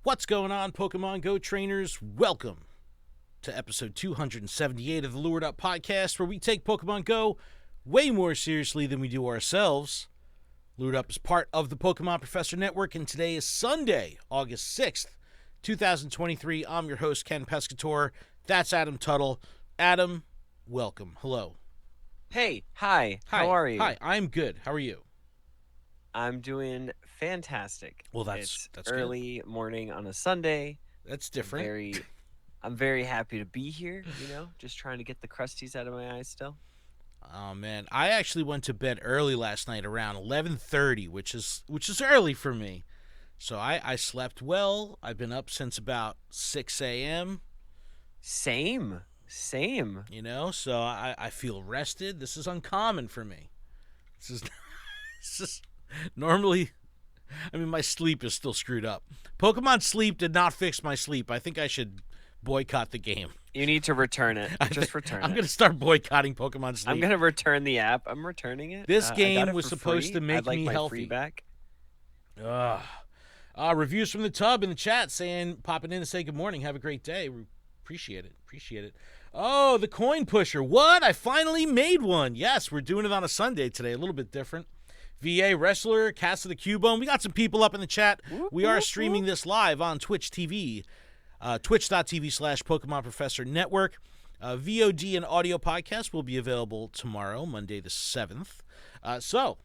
What's going on, Pokemon Go trainers? Welcome to episode 278 of the Lured Up podcast, where we take Pokemon Go way more seriously than we do ourselves. Lured Up is part of the Pokemon Professor Network, and today is Sunday, August 6th, 2023. I'm your host, Ken Pescator. That's Adam Tuttle. Adam, welcome. Hello. Hey, hi. How are you? Hi, I'm good. How are you? I'm doing fantastic. Well, that's early morning on a Sunday. That's different. I'm very happy to be here, just trying to get the crusties out of my eyes still. Oh man, I actually went to bed early last night around 11:30, which is early for me. So I slept well. I've been up since about 6 a.m. Same. So I feel rested. This is uncommon for me. This is normally, my sleep is still screwed up. Pokemon Sleep did not fix my sleep. I think I should boycott the game. You need to return it. Return it. I'm going to start boycotting Pokemon Sleep. I'm going to return the app. I'm returning it. This game was supposed to make me healthy. Free back. Reviews from the tub in the chat saying, popping in to say good morning. Have a great day. Appreciate it. Oh, the coin pusher. What? I finally made one. Yes, we're doing it on a Sunday today. A little bit different. VA Wrestler, Cast of the Cubone. We got some people up in the chat. We are streaming this live on Twitch TV, twitch.tv/Pokemon Professor Network. VOD and audio podcast will be available tomorrow, Monday the 7th. So,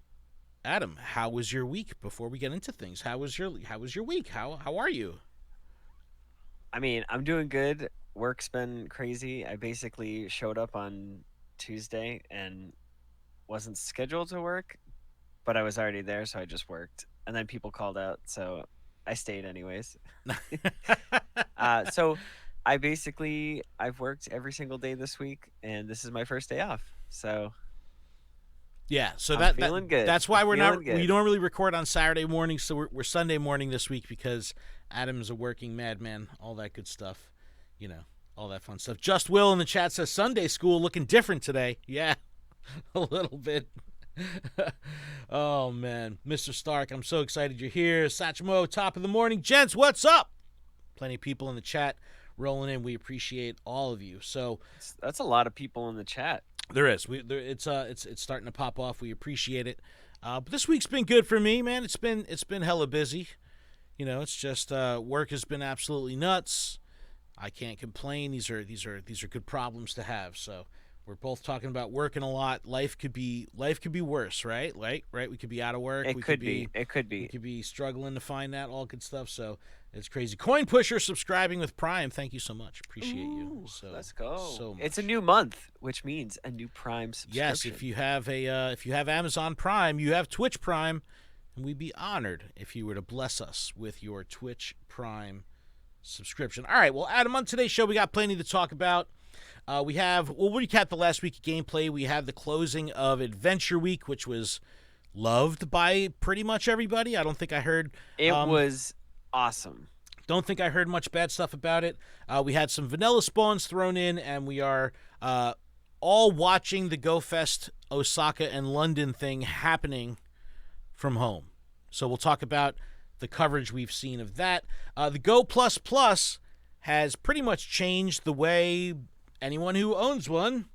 Adam, how was your week before we get into things? How was your week? How are you? I'm doing good. Work's been crazy. I basically showed up on Tuesday and wasn't scheduled to work, but I was already there, so I just worked. And then people called out, so I stayed anyways. So I've worked every single day this week, and this is my first day off. So yeah, so I'm feeling good. That's why we normally record on Saturday morning, so we're Sunday morning this week because Adam's a working madman, all that good stuff. All that fun stuff. Just Will in the chat says Sunday school looking different today. Yeah, a little bit. Oh, man. Mr. Stark, I'm so excited you're here. Satchmo, top of the morning. Gents, what's up? Plenty of people in the chat rolling in. We appreciate all of you. So that's a lot of people in the chat. There is. It's starting to pop off. We appreciate it. But this week's been good for me, man. It's been hella busy. It's just work has been absolutely nuts. I can't complain. These are good problems to have. So we're both talking about working a lot. Life could be worse, right? Right. We could be out of work. It could be. We could be struggling to find that, all good stuff. So it's crazy. Coin Pusher subscribing with Prime. Thank you so much. Appreciate you. So let's go. So much. It's a new month, which means a new Prime subscription. Yes, if you have Amazon Prime, you have Twitch Prime, and we'd be honored if you were to bless us with your Twitch Prime subscription. All right. Well, Adam, on today's show, we got plenty to talk about. We'll recap the last week of gameplay. We have the closing of Adventure Week, which was loved by pretty much everybody. I don't think I heard... It was awesome. Don't think I heard much bad stuff about it. We had some vanilla spawns thrown in, and we are all watching the GO Fest Osaka and London thing happening from home. So we'll talk about the coverage we've seen of that. The Go Plus Plus has pretty much changed the way anyone who owns one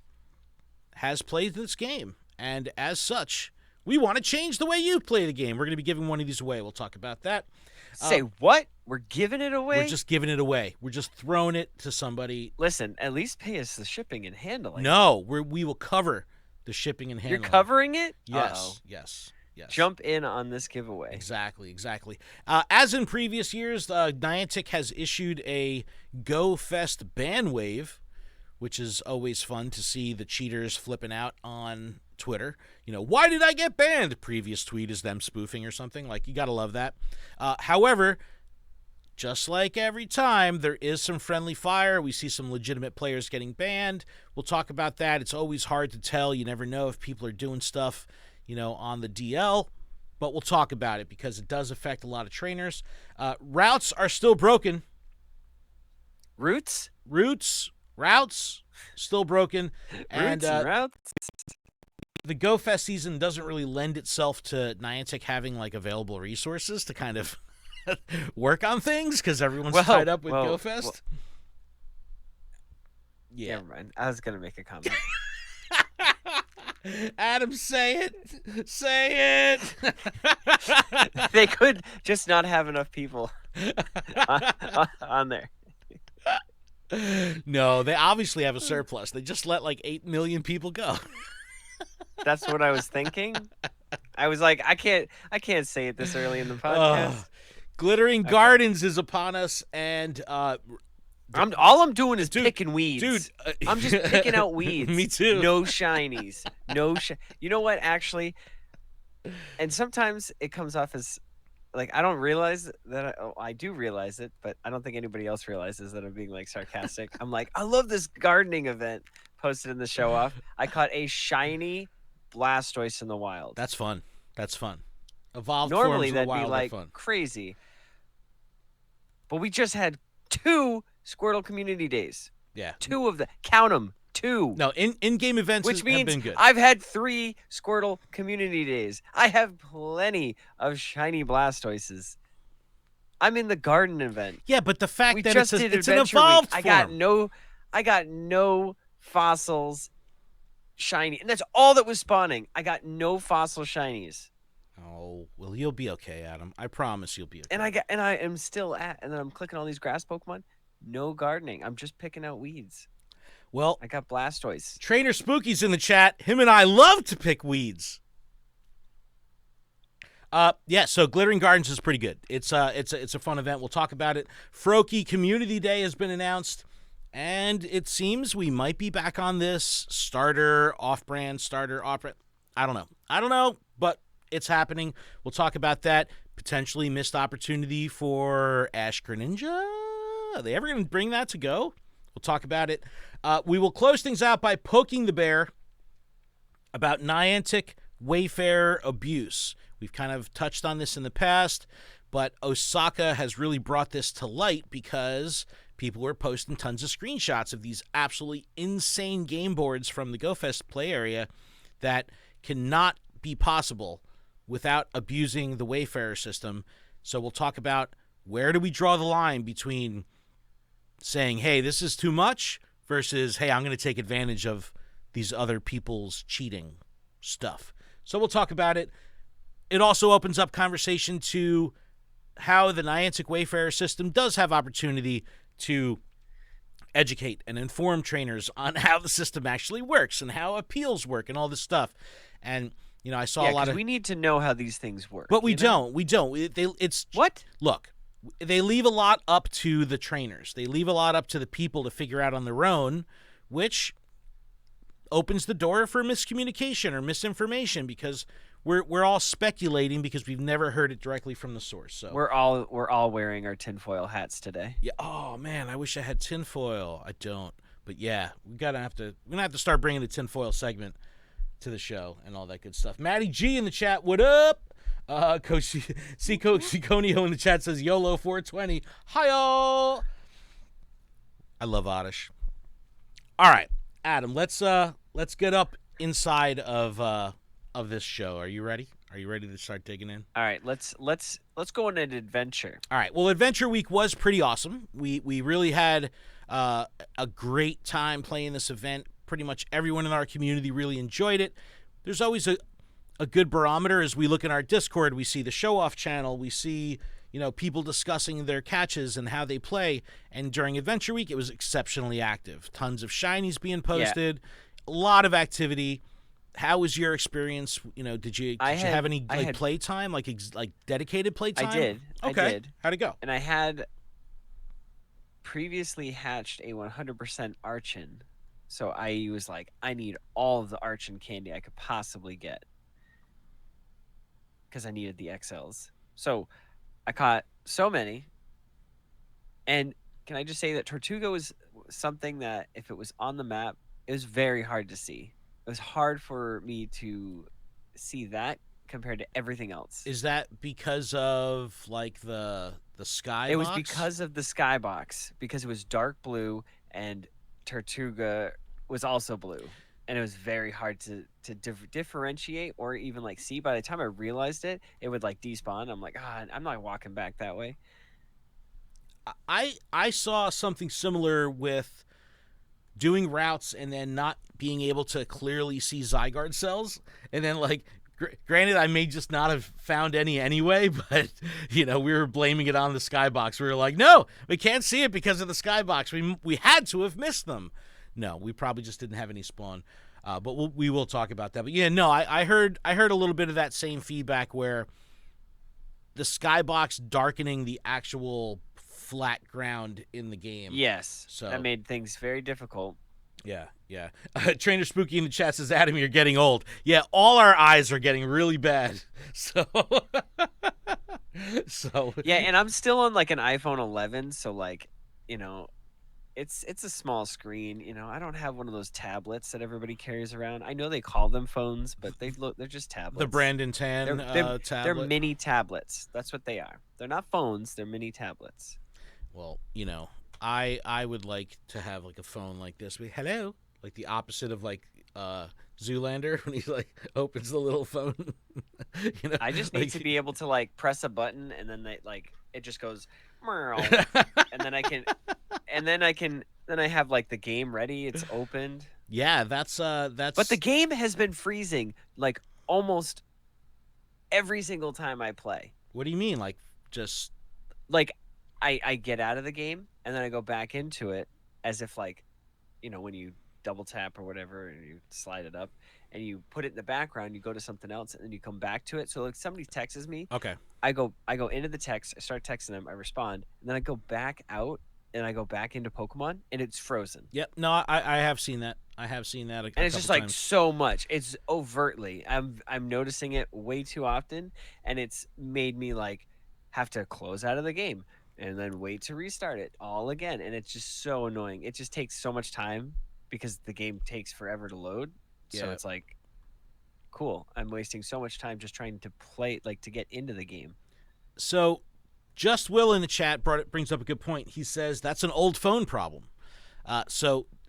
has played this game. And as such, we want to change the way you play the game. We're going to be giving one of these away. We'll talk about that. Say what? We're giving it away? We're just giving it away. We're just throwing it to somebody. Listen, at least pay us the shipping and handling. No, we will cover the shipping and handling. You're covering it? Yes, yes. Jump in on this giveaway. Exactly. As in previous years, Niantic has issued a Go Fest ban wave, which is always fun to see the cheaters flipping out on Twitter. Why did I get banned? Previous tweet is them spoofing or something. Like, you got to love that. However, just like every time, there is some friendly fire. We see some legitimate players getting banned. We'll talk about that. It's always hard to tell. You never know if people are doing stuff, on the DL. But we'll talk about it because it does affect a lot of trainers. Routes are still broken. Routes, still broken. And routes. The Go Fest season doesn't really lend itself to Niantic having available resources to kind of work on things because everyone's tied up with Go Fest? Yeah. Never mind. I was going to make a comment. Adam, say it. Say it. They could just not have enough people on there. No, they obviously have a surplus. They just let like 8 million people go. That's what I was thinking. I was like, I can't say it this early in the podcast. Glimmering Gardens is upon us, and all I'm doing is picking weeds. Dude, I'm just picking out weeds. Me too. No shinies. You know what, actually? And sometimes it comes off as, like, I don't realize that I do realize it, but I don't think anybody else realizes that I'm being, like, sarcastic. I'm like, I love this gardening event posted in the show off. I caught a shiny Blastoise in the wild. That's fun. That's fun. Evolved Normally forms of the that'd be like fun. Crazy. But we just had 2 Squirtle community days. Yeah. 2 of them. Count them. 2. No, in-game events Which means have been good. I've had 3 Squirtle community days. I have plenty of shiny Blastoises. I'm in the garden event. Yeah, but the fact that it's an evolved form. I got no fossils shiny. And that's all that was spawning. I got no fossil shinies. Oh, well, you'll be okay, Adam. I promise you'll be okay. And I am still and then I'm clicking all these grass Pokemon. No gardening. I'm just picking out weeds. Well, I got Blastoise. Trainer Spooky's in the chat. Him and I love to pick weeds. Yeah, so Glimmering Gardens is pretty good. It's a fun event. We'll talk about it. Froakie Community Day has been announced, and it seems we might be back on this starter, off-brand, off-brand. I don't know, but it's happening. We'll talk about that. Potentially missed opportunity for Ash Greninja. Are they ever going to bring that to Go? We'll talk about it. We will close things out by poking the bear about Niantic Wayfarer abuse. We've kind of touched on this in the past, but Osaka has really brought this to light because people were posting tons of screenshots of these absolutely insane game boards from the Go Fest play area that cannot be possible without abusing the Wayfarer system. So we'll talk about where do we draw the line between saying, hey, this is too much versus, hey, I'm going to take advantage of these other people's cheating stuff. So we'll talk about it. It also opens up conversation to how the Niantic Wayfarer system does have opportunity to educate and inform trainers on how the system actually works and how appeals work and all this stuff. And, you know, I saw a lot of... we need to know how these things work. But we don't. What? Look, they leave a lot up to the trainers. They leave a lot up to the people to figure out on their own, which opens the door for miscommunication or misinformation because we're all speculating because we've never heard it directly from the source. So we're all wearing our tinfoil hats today. Yeah. Oh man, I wish I had tinfoil. I don't. But yeah, we're gonna have to start bringing the tinfoil segment to the show and all that good stuff. Matty G in the chat, what up? Coach Siconio in the chat says YOLO 420. Hi-yo! I love Oddish. All right, Adam, let's get up inside of this show. Are you ready? Are you ready to start digging in? All right, let's go on an adventure. All right. Well, Adventure Week was pretty awesome. We really had a great time playing this event. Pretty much everyone in our community really enjoyed it. There's always a good barometer as we look in our Discord. We see the show-off channel. We see, people discussing their catches and how they play. And during Adventure Week, it was exceptionally active. Tons of shinies being posted. Yeah. A lot of activity. How was your experience? Did you have any play time, like dedicated play time? I did. Okay. I did. How'd it go? And I had previously hatched a 100% Archon. So I was like, I need all of the Archon candy I could possibly get. Because I needed the XLs. So I caught so many. And can I just say that Tortuga was something that if it was on the map, it was very hard to see. It was hard for me to see that compared to everything else. Is that because of like the sky It box? was because of the skybox. Because it was dark blue and Tortuga was also blue. and it was very hard to differentiate or even like see. By the time I realized it, it would like despawn. I'm like, I'm not walking back that way. I saw something similar with doing routes and then not being able to clearly see Zygarde cells, and then like granted I may just not have found any anyway, but we were blaming it on the skybox. We were like, no, we can't see it because of the skybox. We had to have missed them. No, we probably just didn't have any spawn. But we will talk about that. But yeah, no, I heard a little bit of that same feedback where the skybox darkening the actual flat ground in the game. Yes, so that made things very difficult. Yeah. Trainer Spooky in the chat says, Adam, you're getting old. Yeah, all our eyes are getting really bad. So yeah, and I'm still on like an iPhone 11, so like, it's a small screen. I don't have one of those tablets that everybody carries around. I know they call them phones, but they're just tablets. The Brandon Tan tablet. They're mini tablets. That's what they are. They're not phones. They're mini tablets. Well, I would like to have like a phone like this. Hello, like the opposite of like Zoolander when he like opens the little phone. I just need to be able to like press a button and then it just goes, and then I have like the game ready. It's opened. Yeah, that's. But the game has been freezing like almost every single time I play. What do you mean? Like just like I get out of the game and then I go back into it as if like, when you double tap or whatever and you slide it up and you put it in the background, you go to something else and then you come back to it. So like somebody texts me. Okay. I go into the text, I start texting them, I respond, and then I go back out and I go back into Pokemon and it's frozen. Yep. No, I have seen that. I have seen that. And it's just like so much. It's overtly. I'm noticing it way too often, and it's made me like have to close out of the game and then wait to restart it all again. And it's just so annoying. It just takes so much time because the game takes forever to load. So it's like, cool. I'm wasting so much time just trying to play, like to get into the game. So Just Will in the chat brings up a good point. He says that's an old phone problem. Could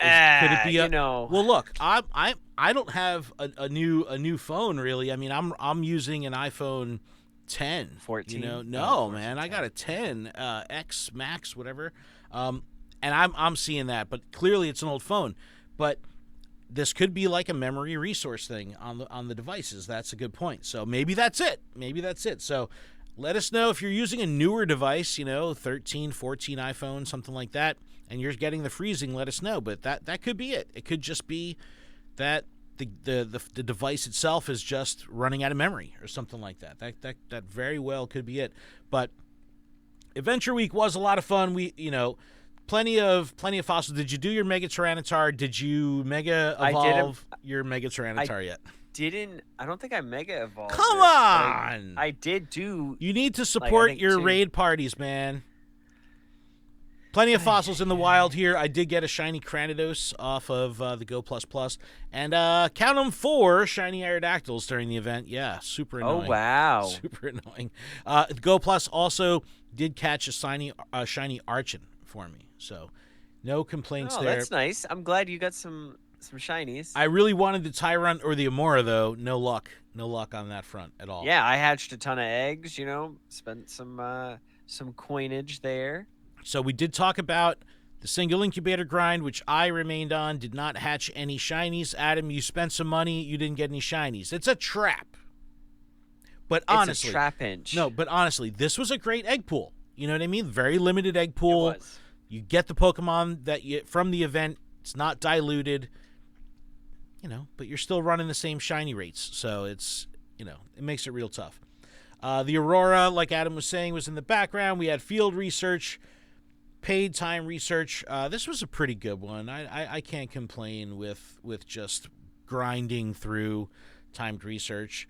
it be a? Well, look, I don't have a new phone really. I mean, I'm using an iPhone 10, 14. No, man, I got a 10 X Max, whatever. And I'm seeing that, but clearly it's an old phone. But this could be like a memory resource thing on the devices. That's a good point. So maybe that's it. So let us know if you're using a newer device, 13, 14 iPhone, something like that, and you're getting the freezing. Let us know. But that could be it. It could just be that the device itself is just running out of memory or something like that. That very well could be it. But Adventure Week was a lot of fun. We plenty of fossils. Did you do your Mega Tyranitar? Did you Mega Evolve your Mega Tyranitar yet? I don't think I Mega Evolved. Come on! I did do. You need to support your raid parties, man. Plenty of fossils in the wild here. I did get a shiny Cranidos off of the Go++. And count them 4 shiny Aerodactyls during the event. Yeah, super annoying. Oh, wow. Super annoying. Go+ also did catch a shiny Archon for me. So no complaints there. Oh, that's nice. I'm glad you got some shinies. I really wanted the Tyrant or the Amora, though. No luck. No luck on that front at all. Yeah, I hatched a ton of eggs, spent some coinage there. So we did talk about the single incubator grind, which I remained on, did not hatch any shinies. Adam, you spent some money, you didn't get any shinies. It's a trap. But honestly, it's a trap inch. No, but honestly, this was a great egg pool. You know what I mean? Very limited egg pool. It was. You get the Pokemon from the event. It's not diluted. But you're still running the same shiny rates. So it's, it makes it real tough. The Aurora, like Adam was saying, was in the background. We had field research, paid time research. This was a pretty good one. I can't complain with just grinding through timed research.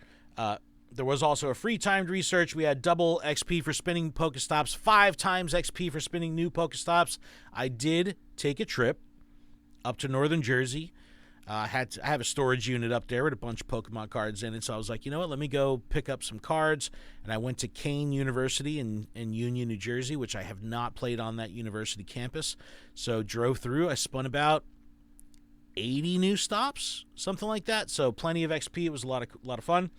There was also a free timed research. We had double XP for spinning Pokestops, 5 times XP for spinning new Pokestops. I did take a trip up to northern Jersey. I have a storage unit up there with a bunch of Pokemon cards in it, so I was like, you know what, let me go pick up some cards. And I went to Kane University in Union, New Jersey, which I have not played on that university campus. So drove through. I spun about 80 new stops, something like that. So plenty of XP. It was a lot of fun.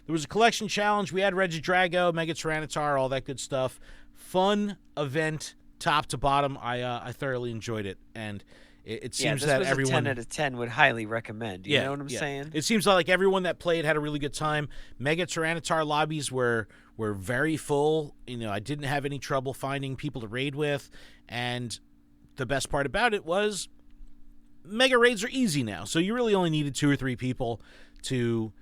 There was a collection challenge. We had Regidrago, Mega Tyranitar, all that good stuff. Fun event, top to bottom. I thoroughly enjoyed it, and it seems that was everyone a 10 out of 10 would highly recommend. You know what I'm saying? It seems like everyone that played had a really good time. Mega Tyranitar lobbies were very full. You know, I didn't have any trouble finding people to raid with, and the best part about it was Mega raids are easy now. So you really only needed 2 or 3 people to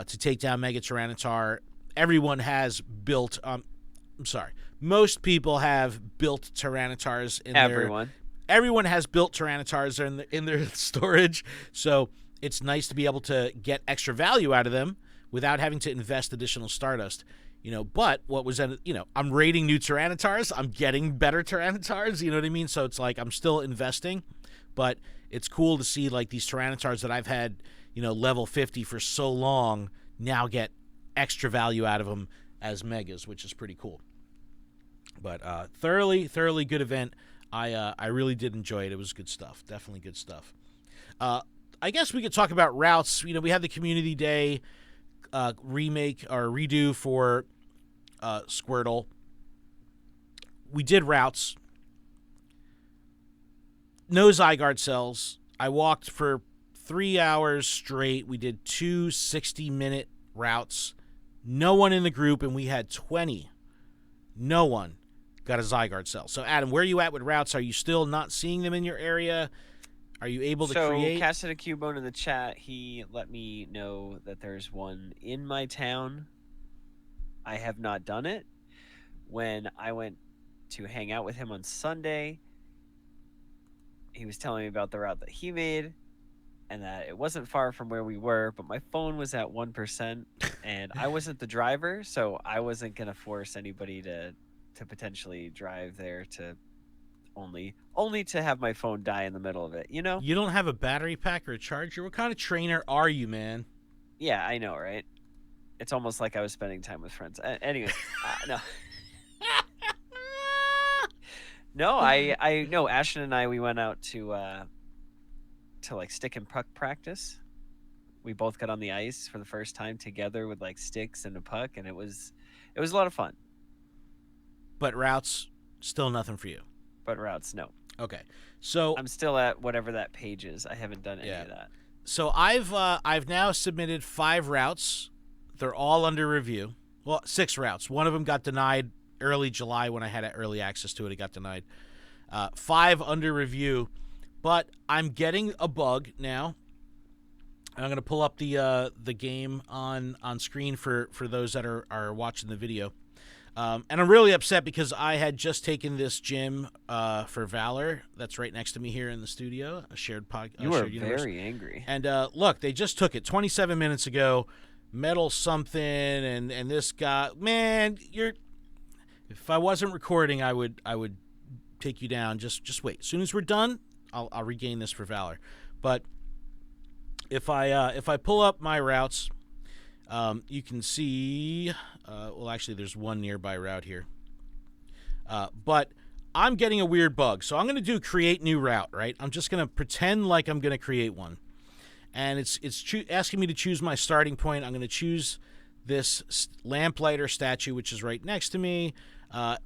take down Mega Tyranitar. Everyone has built. I'm sorry. Most people have built Tyranitars in Everyone has built Tyranitars in their storage, so it's nice to be able to get extra value out of them without having to invest additional Stardust. You know, but what was I'm raiding new Tyranitars, I'm getting better Tyranitars. You know what I mean? So it's like I'm still investing, but it's cool to see like these Tyranitars that I've had, level 50 for so long now get extra value out of them as megas, which is pretty cool. But thoroughly good event. I really did enjoy it. It was good stuff. Definitely good stuff. I guess we could talk about routes. We had the community day remake or redo for Squirtle. We did routes. No Zygarde cells. I walked for 3 hours straight. We did 2 60-minute routes. No one in the group, and we had 20. No one got a Zygarde cell. So, Adam, where are you at with routes? Are you still not seeing them in your area? Are you able to create? So, Casted a Cubone in the chat, he let me know that there's one in my town. I have not done it. When I went to hang out with him on Sunday, he was telling me about the route that he made and that it wasn't far from where we were, but my phone was at 1%, and I wasn't the driver, so I wasn't going to force anybody to potentially drive there to only to have my phone die in the middle of it, You don't have a battery pack or a charger? What kind of trainer are you, man? Yeah, I know, right? It's almost like I was spending time with friends. Anyways, no. No, I know. Ashton and I, we went out to like stick and puck practice. We both got on the ice for the first time together with like sticks and a puck, and it was a lot of fun. But routes, still nothing for you. But routes, no. Okay, so I'm still at whatever that page is. I haven't done any of that. So I've now submitted 5 routes. They're all under review. Well, 6 routes. One of them got denied early July when I had early access to it. It got denied. 5 under review, but I'm getting a bug now. I'm going to pull up the game on screen for those that are watching the video. And I'm really upset because I had just taken this gym for Valor that's right next to me here in the studio, a shared podcast. You are very angry. And look, they just took it 27 minutes ago. Metal something, and this guy, man, if I wasn't recording, I would take you down. Just wait. As soon as we're done, I'll regain this for Valor. But if I pull up my routes, you can see. Well, actually, there's one nearby route here. But I'm getting a weird bug, so I'm going to do create new route. Right? I'm just going to pretend like I'm going to create one, and it's asking me to choose my starting point. I'm going to choose this lamplighter statue, which is right next to me.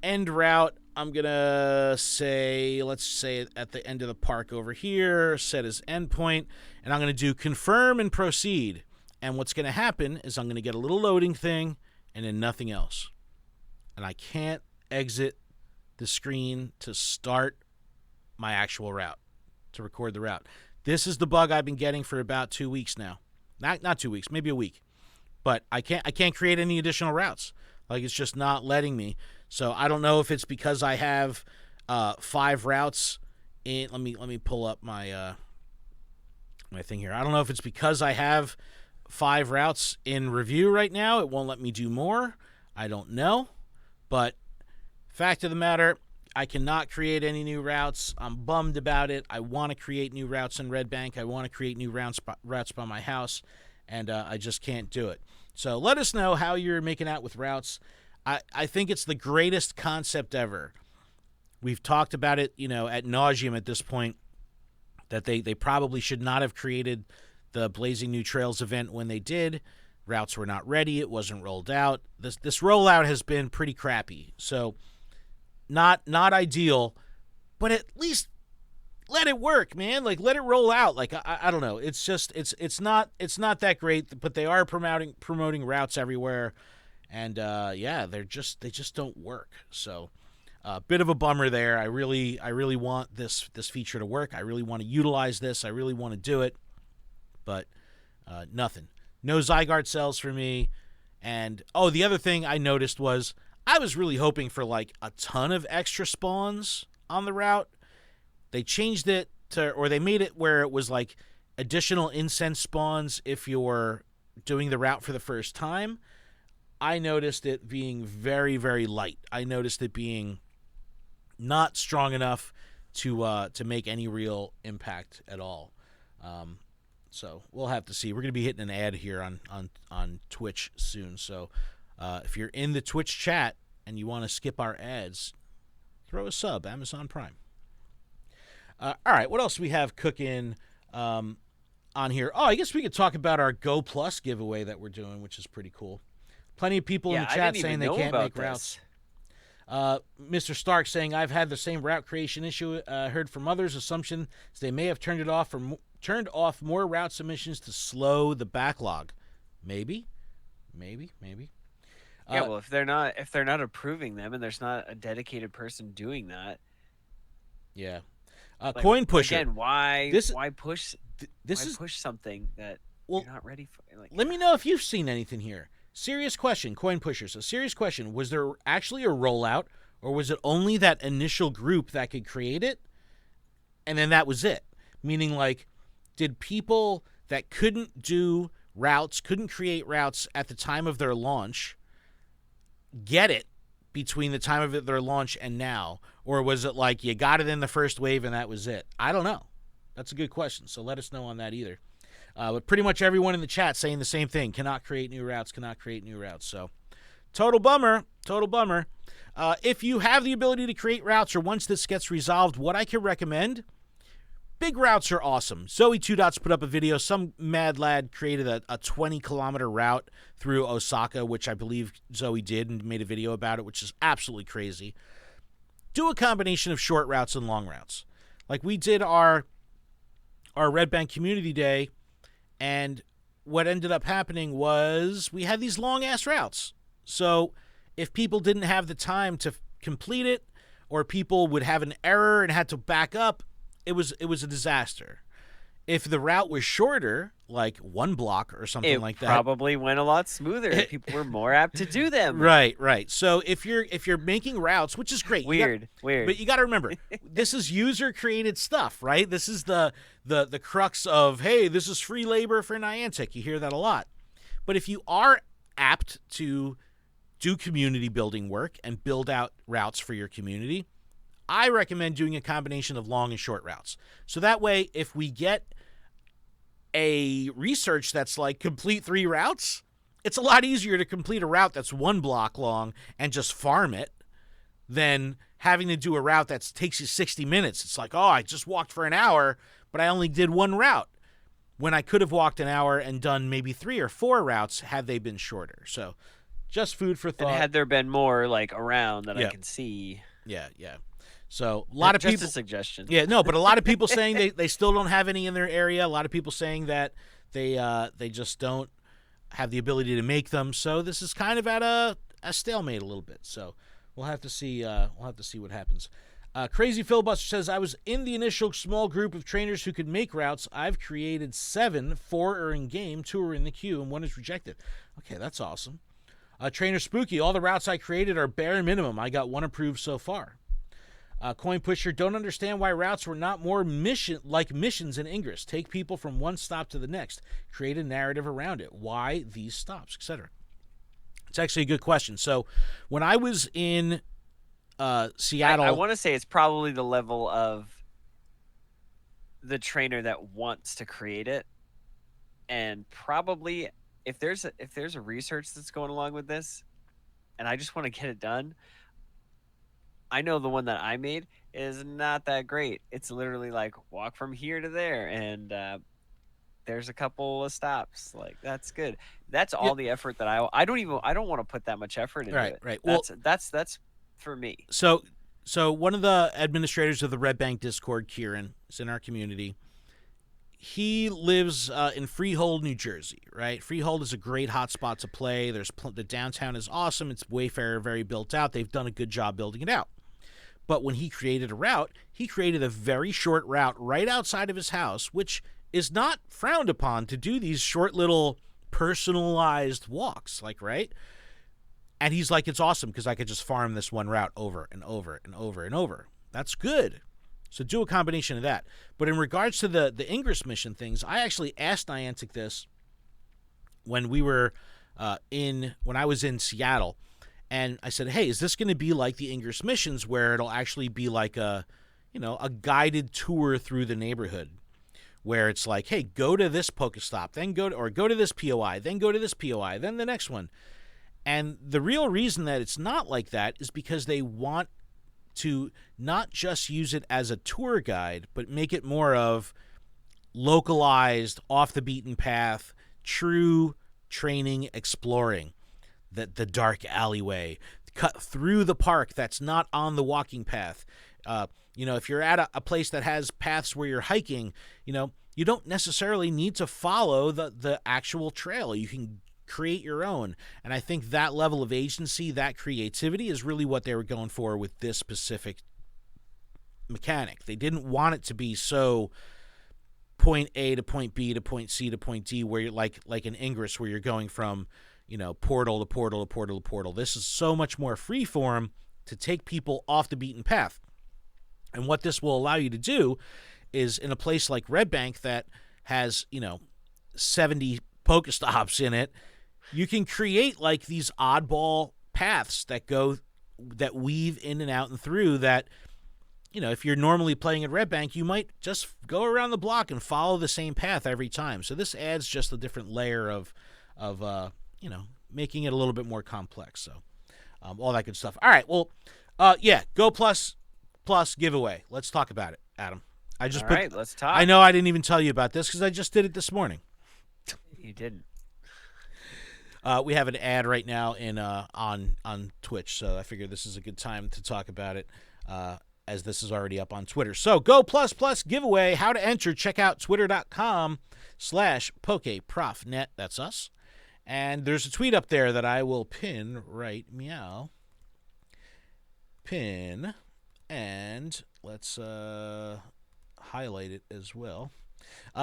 End route, I'm going to say, let's say at the end of the park over here, set as endpoint, and I'm going to do confirm and proceed. And what's going to happen is I'm going to get a little loading thing and then nothing else. And I can't exit the screen to start my actual route, to record the route. This is the bug I've been getting for about 2 weeks now. Not 2 weeks, maybe a week. But I can't create any additional routes. Like, it's just not letting me. So I don't know if it's because I have 5 routes in. Let me pull up my my thing here. I don't know if it's because I have 5 routes in review right now. It won't let me do more. I don't know. But fact of the matter, I cannot create any new routes. I'm bummed about it. I want to create new routes in Red Bank. I want to create new routes by my house, and I just can't do it. So let us know how you're making out with routes. I think it's the greatest concept ever. We've talked about it, ad nauseum at this point. that they probably should not have created the Blazing New Trails event when they did. Routes were not ready. It wasn't rolled out. This rollout has been pretty crappy. So not ideal, but at least let it work, man. Like, let it roll out. Like, I don't know. It's just it's not that great, but they are promoting routes everywhere. And yeah, they just don't work. So bit of a bummer there. I really want this feature to work. I really want to utilize this. I really want to do it. But nothing. No Zygarde cells for me. And oh, the other thing I noticed was I was really hoping for like a ton of extra spawns on the route. They changed it to, or they made it where it was like additional incense spawns if you're doing the route for the first time. I noticed it being very, very light. I noticed it being not strong enough to make any real impact at all. So we'll have to see. We're going to be hitting an ad here on Twitch soon. So if you're in the Twitch chat and you want to skip our ads, throw a sub, Amazon Prime. All right, what else do we have cooking on here? Oh, I guess we could talk about our Go Plus giveaway that we're doing, which is pretty cool. Plenty of people in the chat saying they can't make routes. Mr. Stark saying, I've had the same route creation issue. Heard from others. Assumption is they may have turned off more route submissions to slow the backlog. Maybe. Yeah, well, if they're not approving them and there's not a dedicated person doing that. Yeah. Like, Coin Pusher. Again, why push something that you're not ready for? Like, let me know if you've seen anything here. Serious question, Coin Pusher. So serious question, was there actually a rollout, or was it only that initial group that could create it, and then that was it? Meaning, like, did people that couldn't do routes, couldn't create routes at the time of their launch, get it between the time of their launch and now? Or was it like you got it in the first wave and that was it? I don't know. That's a good question, so let us know on that either. But pretty much everyone in the chat saying the same thing. Cannot create new routes. So total bummer. If you have the ability to create routes, or once this gets resolved, what I can recommend, big routes are awesome. Zoe Two Dots put up a video. Some mad lad created a 20-kilometer route through Osaka, which I believe Zoe did, and made a video about it, which is absolutely crazy. Do a combination of short routes and long routes. Like we did our Red Bank Community Day, and what ended up happening was we had these long-ass routes. So if people didn't have the time to complete it, or people would have an error and had to back up, it was a disaster. If the route was shorter, like one block or something like that, it probably went a lot smoother. People were more apt to do them. Right. So if you're making routes, which is great, weird, but you got to remember, this is user created stuff, right? This is the crux of, hey, this is free labor for Niantic. You hear that a lot. But if you are apt to do community building work and build out routes for your community, I recommend doing a combination of long and short routes. So that way, if we get a research that's like complete 3 routes, it's a lot easier to complete a route that's 1 block long and just farm it than having to do a route that takes you 60 minutes. It's like, oh, I just walked for an hour, but I only did 1 route, when I could have walked an hour and done maybe 3 or 4 routes had they been shorter. So just food for thought. And had there been more like around that I can see. Yeah. So a lot of people. Just a suggestion. Yeah, no, but a lot of people saying they still don't have any in their area. A lot of people saying that they just don't have the ability to make them. So this is kind of at a stalemate a little bit. So we'll have to see. What happens. Crazy Filibuster says, I was in the initial small group of trainers who could make routes. I've created 7. 4 are in game, 2 are in the queue, and 1 is rejected. Okay, that's awesome. Trainer Spooky, all the routes I created are bare minimum. I got 1 approved so far. Coin Pusher, don't understand why routes were not more missions in Ingress. Take people from one stop to the next. Create a narrative around it. Why these stops, etc. It's actually a good question. So when I was in Seattle, I want to say it's probably the level of the trainer that wants to create it, and probably if there's a research that's going along with this, and I just want to get it done, I know the one that I made is not that great. It's literally like walk from here to there, and there's a couple of stops. Like that's good. That's Yeah. all the effort that I don't want to put that much effort into Right. it. Right. Well, That's for me. so one of the administrators of the Red Bank Discord, Kieran, is in our community. He lives in Freehold, New Jersey, right? Freehold is a great hotspot to play. The downtown is awesome. It's Wayfarer, very built out. They've done a good job building it out. But when he created a route, he created a very short route right outside of his house, which is not frowned upon to do these short little personalized walks, like, right? And he's like, it's awesome because I could just farm this one route over and over and over and over. That's good. So do a combination of that. But in regards to the Ingress mission things, I actually asked Niantic this when we were when I was in Seattle, and I said, "Hey, is this going to be like the Ingress missions, where it'll actually be like a guided tour through the neighborhood, where it's like, hey, go to this Pokestop, then go to this POI, then go to this POI, then the next one." And the real reason that it's not like that is because they want to not just use it as a tour guide, but make it more of localized, off the beaten path, true training, exploring the dark alleyway, cut through the park that's not on the walking path. If you're at a place that has paths where you're hiking, you don't necessarily need to follow the actual trail. You can create your own. And I think that level of agency, that creativity is really what they were going for with this specific mechanic. They didn't want it to be so point A to point B to point C to point D, where you're like an Ingress, where you're going from, portal to portal to portal to portal. This is so much more freeform to take people off the beaten path. And what this will allow you to do is, in a place like Red Bank that has, 70 Pokestops in it, you can create like these oddball paths that weave in and out and through that, if you're normally playing at Red Bank, you might just go around the block and follow the same path every time. So this adds just a different layer of making it a little bit more complex. So all that good stuff. All right. Well, Go Plus giveaway. Let's talk about it, Adam. All right, let's talk. I know I didn't even tell you about this because I just did it this morning. You didn't. We have an ad right now on Twitch, so I figured this is a good time to talk about it, as this is already up on Twitter. So Go Plus giveaway, how to enter, check out twitter.com/PokeProfNet. That's us. And there's a tweet up there that I will pin right meow. Pin. And let's highlight it as well.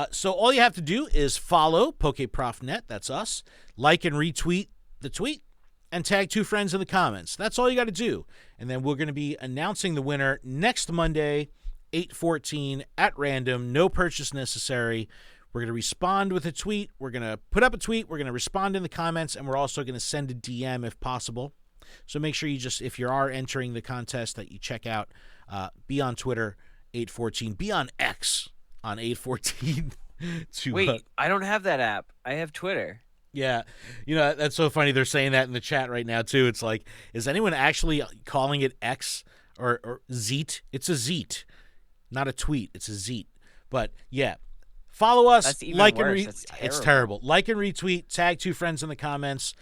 So all you have to do is follow PokeProfNet, that's us, like and retweet the tweet, and tag 2 friends in the comments. That's all you got to do. And then we're going to be announcing the winner next Monday, 8/14, at random, no purchase necessary. We're going to respond with a tweet. We're going to put up a tweet. We're going to respond in the comments, and we're also going to send a DM if possible. So make sure if you are entering the contest, that you check out, be on Twitter, 8/14, be on X on 8/14. Wait, I don't have that app. I have Twitter. Yeah, that's so funny. They're saying that in the chat right now too. It's like, is anyone actually calling it X or Zeet? It's a Zeet, not a tweet. It's a Zeet. But yeah, follow us. That's even like worse. and That's it's terrible. Like and retweet. Tag 2 friends in the comments.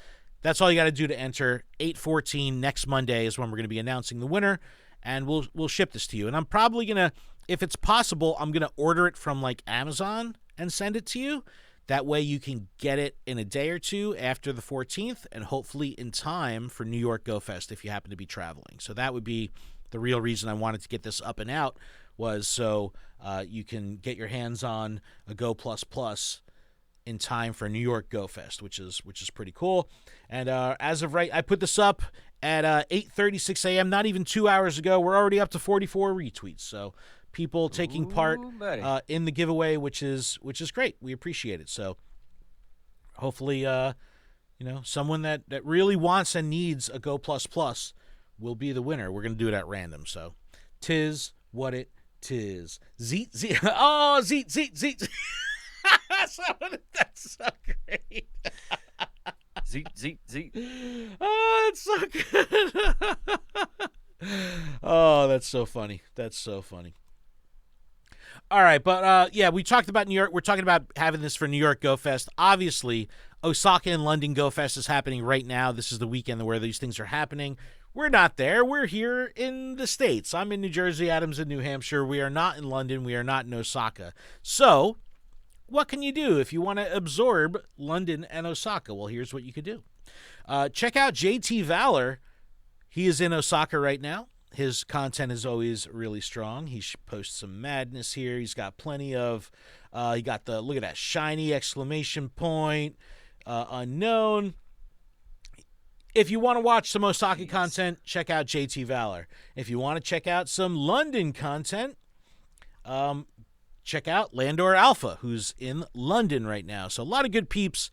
That's all you got to do to enter. 8/14 next Monday is when we're going to be announcing the winner, and we'll ship this to you. And I'm probably gonna, if it's possible, I'm gonna order it from like Amazon and send it to you. That way you can get it in a day or two after the 14th, and hopefully in time for New York Go Fest if you happen to be traveling. So that would be the real reason I wanted to get this up and out, was so you can get your hands on a Go Plus in time for New York Go Fest, which is pretty cool. And as of right, I put this up at 8:36 a.m. Not even 2 hours ago. We're already up to 44 retweets. So people taking part in the giveaway, which is great. We appreciate it. So hopefully, someone that really wants and needs a Go Plus will be the winner. We're gonna do it at random. So 'tis what it tis. Zeet. Oh, zeet. That's so great. Zeet. Oh, it's so good. Oh, that's so funny. That's so funny. All right, but yeah, we talked about New York. We're talking about having this for New York Go Fest. Obviously, Osaka and London Go Fest is happening right now. This is the weekend where these things are happening. We're not there. We're here in the States. I'm in New Jersey. Adam's in New Hampshire. We are not in London. We are not in Osaka. So, what can you do if you want to absorb London and Osaka? Well, here's what you could do. Check out JT Valor. He is in Osaka right now. His content is always really strong. He posts some madness here. He's got plenty of, he got the, look at that, shiny exclamation point, unknown. If you want to watch some Osaka content, check out JT Valor. If you want to check out some London content, check out Landor Alpha, who's in London right now. So a lot of good peeps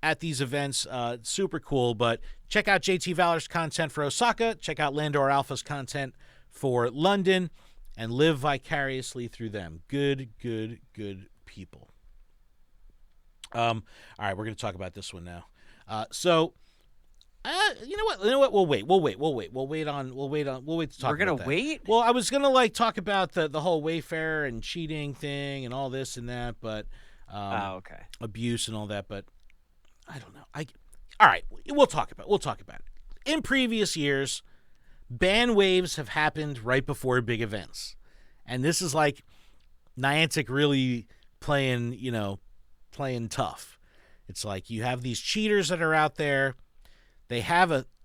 at these events. Super cool. But check out JT Valor's content for Osaka. Check out Landor Alpha's content for London and live vicariously through them. Good, good, good people. All right, we're going to talk about this one now. You know what? We'll wait to talk We're gonna about that. wait? Well, I was gonna talk about the whole Wayfair and cheating thing and all this and that, but okay. abuse and all that, but I don't know. All right, we'll talk about it. In previous years, ban waves have happened right before big events. And this is like Niantic really playing tough. It's like you have these cheaters that are out there.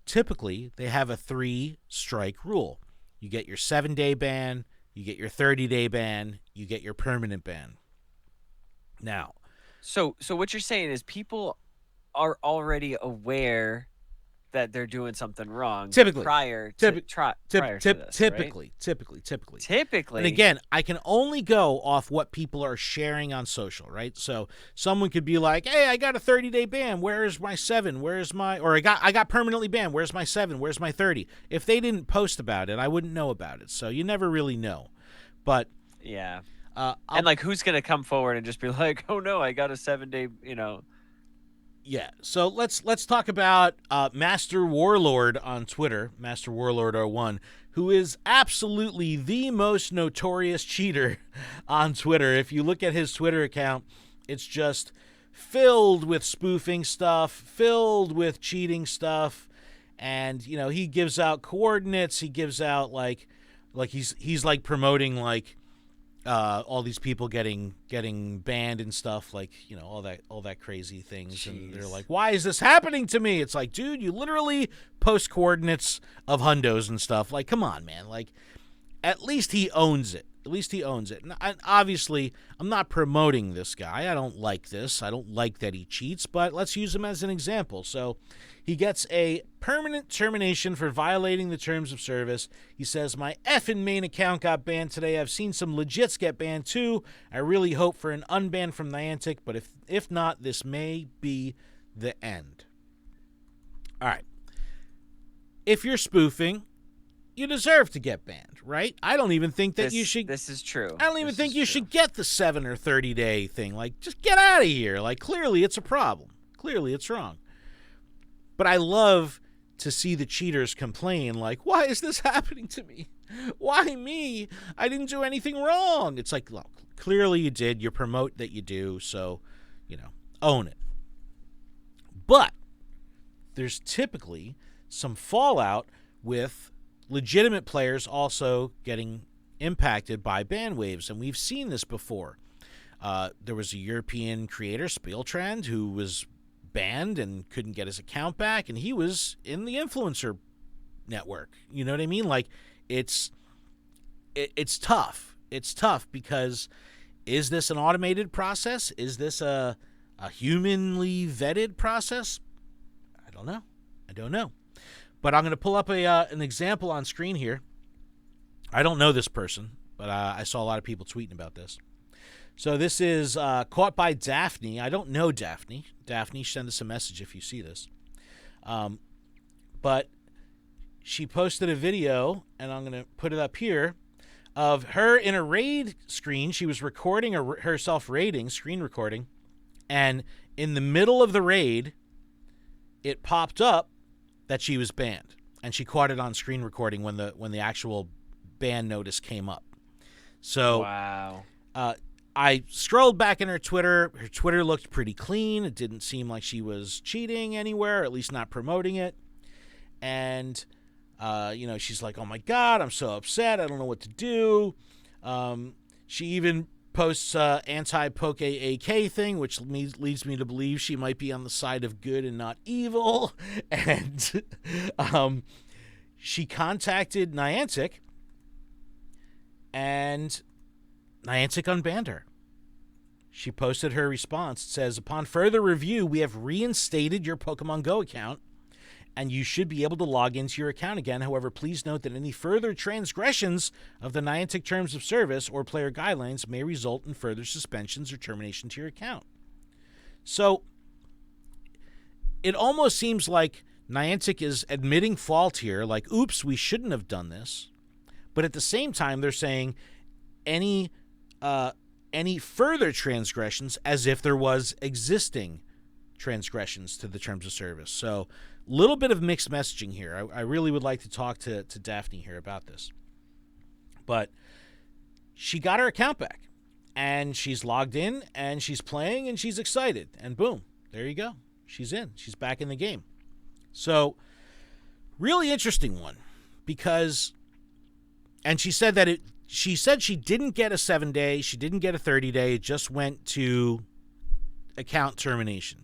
Typically they have a 3-strike rule. You get your 7-day ban, you get your 30-day ban, you get your permanent ban. Now, So what you're saying is people are already aware that they're doing something wrong Typically. prior to this, typically. right? Typically. And again, I can only go off what people are sharing on social, right? So someone could be like, "Hey, I got a 30-day ban. Where's my 7? Where's my?" Or I got permanently banned. Where's my 7? Where's my 30? If they didn't post about it, I wouldn't know about it. So you never really know. But yeah. And who's gonna come forward and just be like, "Oh no, I got a 7-day," Yeah, so let's talk about Master Warlord on Twitter, Master Warlord 01, who is absolutely the most notorious cheater on Twitter. If you look at his Twitter account, it's just filled with spoofing stuff, filled with cheating stuff, and he gives out coordinates. He gives out he's promoting all these people getting banned and stuff, all that crazy things. Jeez. And they're like, why is this happening to me? It's like, dude, you literally post coordinates of hundos and stuff. Like, come on, man. At least he owns it. And obviously, I'm not promoting this guy. I don't like this. I don't like that he cheats, but let's use him as an example. So he gets a permanent termination for violating the terms of service. He says, my effing main account got banned today. I've seen some legits get banned too. I really hope for an unban from Niantic, but if not, this may be the end. All right. If you're spoofing, you deserve to get banned, right? I don't even think that you should. This is true. I don't even think you should get the 7 or 30-day thing. Just get out of here. Clearly it's a problem. Clearly it's wrong. But I love to see the cheaters complain, why is this happening to me? Why me? I didn't do anything wrong. It's like, well, clearly you did. You promote that you do, so, own it. But there's typically some fallout with legitimate players also getting impacted by ban waves, and we've seen this before. There was a European creator, Spieltrand, who was banned and couldn't get his account back, and he was in the influencer network. You know what I mean? It's tough. It's tough because is this an automated process? Is this a humanly vetted process? I don't know. But I'm going to pull up an example on screen here. I don't know this person, but I saw a lot of people tweeting about this. So this is caught by Daphne. I don't know Daphne. Daphne, send us a message if you see this. But she posted a video, and I'm going to put it up here, of her in a raid screen. She was recording herself raiding, screen recording, and in the middle of the raid, it popped up that she was banned. and she caught it on screen recording when the actual ban notice came up. So wow. I scrolled back in her Twitter. Her Twitter looked pretty clean. It didn't seem like she was cheating anywhere, or at least not promoting it. And, she's like, oh, my God, I'm so upset. I don't know what to do. She even posts anti-Poke AK thing, which leads me to believe she might be on the side of good and not evil. And she contacted Niantic, and Niantic unbanned her. She posted her response. It says, upon further review, we have reinstated your Pokemon Go account, and you should be able to log into your account again. However, please note that any further transgressions of the Niantic terms of service or player guidelines may result in further suspensions or termination to your account. So it almost seems like Niantic is admitting fault here, like, oops, we shouldn't have done this. But at the same time, they're saying any further transgressions as if there was existing transgressions to the terms of service. So a little bit of mixed messaging here. I really would like to talk to Daphne here about this. But she got her account back, and she's logged in, and she's playing, and she's excited. And boom, there you go. She's in. She's back in the game. So really interesting one, because, and she said that she said she didn't get a 7-day, she didn't get a 30-day, it just went to account termination.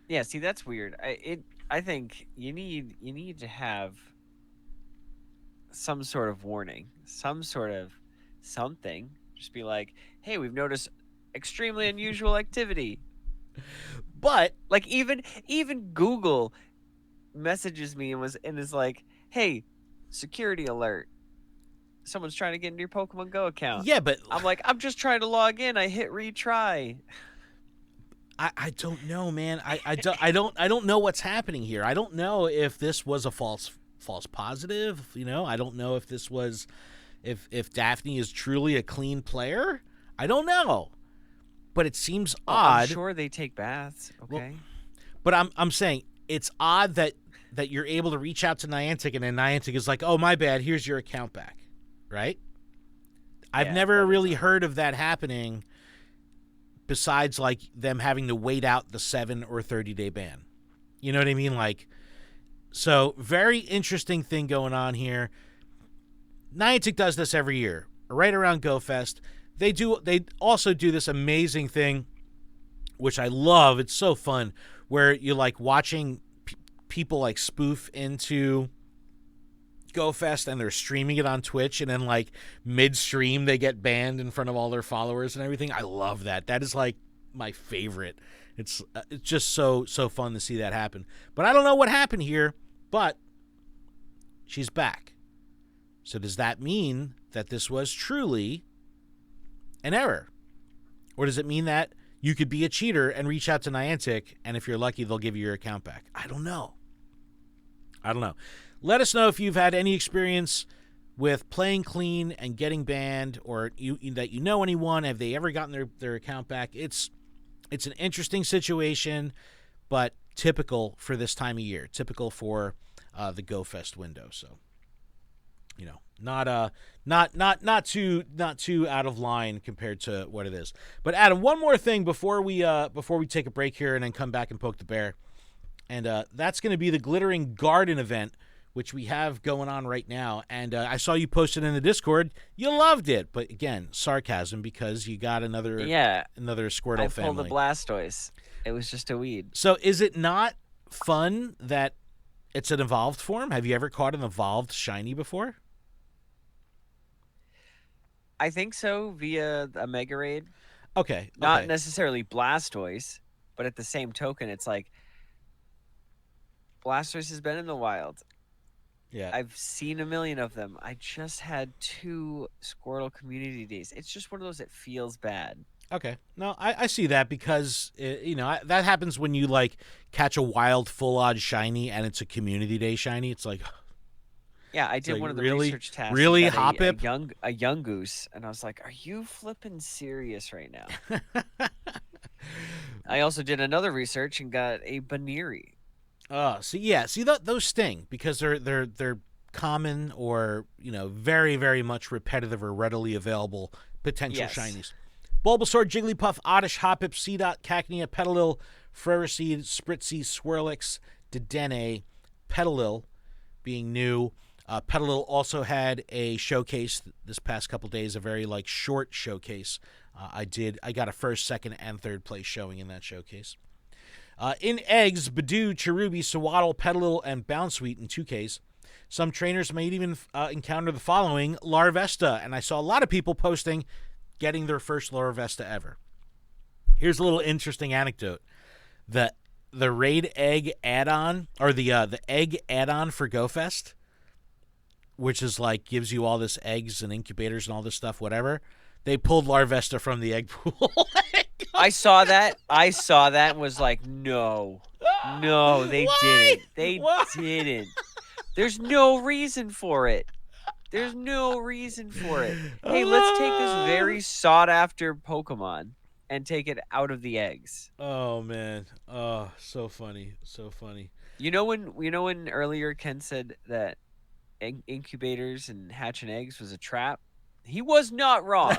Yeah, see, that's weird. I think you need to have some sort of warning, some sort of something. Just be like, hey, we've noticed extremely unusual activity. But like even Google messages me and is like, hey, security alert. Someone's trying to get into your Pokemon Go account. Yeah, but I'm like, I'm just trying to log in. I hit retry. I don't know, man. I don't know what's happening here. I don't know if this was a false positive. I don't know if this was if Daphne is truly a clean player. I don't know, but it seems odd. I'm sure they take baths. Okay, but I'm saying it's odd that you're able to reach out to Niantic, and then Niantic is like, oh, my bad, here's your account back, right? I've never really heard of that happening, besides like them having to wait out the 7 or 30-day ban. You know what I mean? Like, so very interesting thing going on here. Niantic does this every year, right around Go Fest. They also do this amazing thing, which I love. It's so fun, where you're like watching people like spoof into Go Fest, and they're streaming it on Twitch, and then like midstream they get banned in front of all their followers and everything. I love that. That is like my favorite. It's just so fun to see that happen. But I don't know what happened here, but she's back. So does that mean that this was truly an error? Or does it mean that you could be a cheater and reach out to Niantic, and if you're lucky, they'll give you your account back? I don't know. Let us know if you've had any experience with playing clean and getting banned, or that you know anyone. Have they ever gotten their account back? It's an interesting situation, but typical for this time of year. Typical for the Go Fest window. So, not too out of line compared to what it is. But Adam, one more thing before we take a break here and then come back and poke the bear, and that's going to be the Glimmering Garden Event, which we have going on right now. And I saw you posted in the Discord. You loved it. But again, sarcasm, because you got another Squirtle family. I pulled a Blastoise. It was just a weed. So is it not fun that it's an evolved form? Have you ever caught an evolved shiny before? I think so, via a Mega Raid. Okay. Not necessarily Blastoise, but at the same token, it's like Blastoise has been in the wild. Yeah. I've seen a million of them. I just had 2 Squirtle community days. It's just one of those that feels bad. Okay. No, I see that, because, that happens when you, like, catch a wild full-on shiny and it's a community day shiny. It's like... Yeah, I did one of the research tasks. Really, Hoppip? A young goose. And I was like, are you flipping serious right now? I also did another research and got a Baneri. See those sting because they're common or very very much repetitive or readily available potential Yes. shinies. Bulbasaur, Jigglypuff, Oddish, Hoppip, Seedot, Cacnea, Petalil, Ferroseed, Spritzee, Swirlix, Dedenne, Petalil being new. Petalil also had a showcase this past couple days, a very short showcase. I got a first, second, and third place showing in that showcase. In eggs, Badoo, Cherubi, Sewaddle, Petalil, and Bounsweet in 2Ks. Some trainers might even encounter the following: Larvesta, and I saw a lot of people posting getting their first Larvesta ever. Here's a little interesting anecdote. The Raid Egg add-on, or the egg add-on for GO Fest, which is gives you all this eggs and incubators and all this stuff, whatever. They pulled Larvesta from the egg pool. I saw that. And was like, no, they didn't. They didn't. There's no reason for it. Hey, let's take this very sought-after Pokemon and take it out of the eggs. Oh man. Oh, so funny. You know when earlier Ken said that incubators and hatching eggs was a trap? He was not wrong.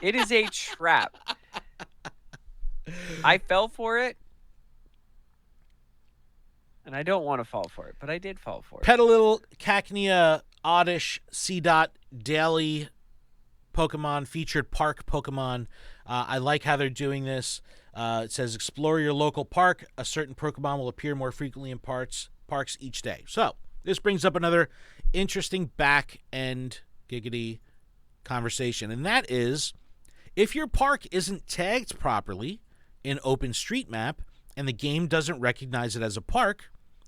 It is a trap. I fell for it. And I don't want to fall for it, but I did fall for it. Petalil, Cacnea, Oddish, Seedot, daily Pokemon, featured park Pokemon. I like how they're doing this. It says explore your local park. A certain Pokemon will appear more frequently in parks each day. So this brings up another interesting back-end giggity conversation, and that is if your park isn't tagged properly in OpenStreetMap and the game doesn't recognize it as a park,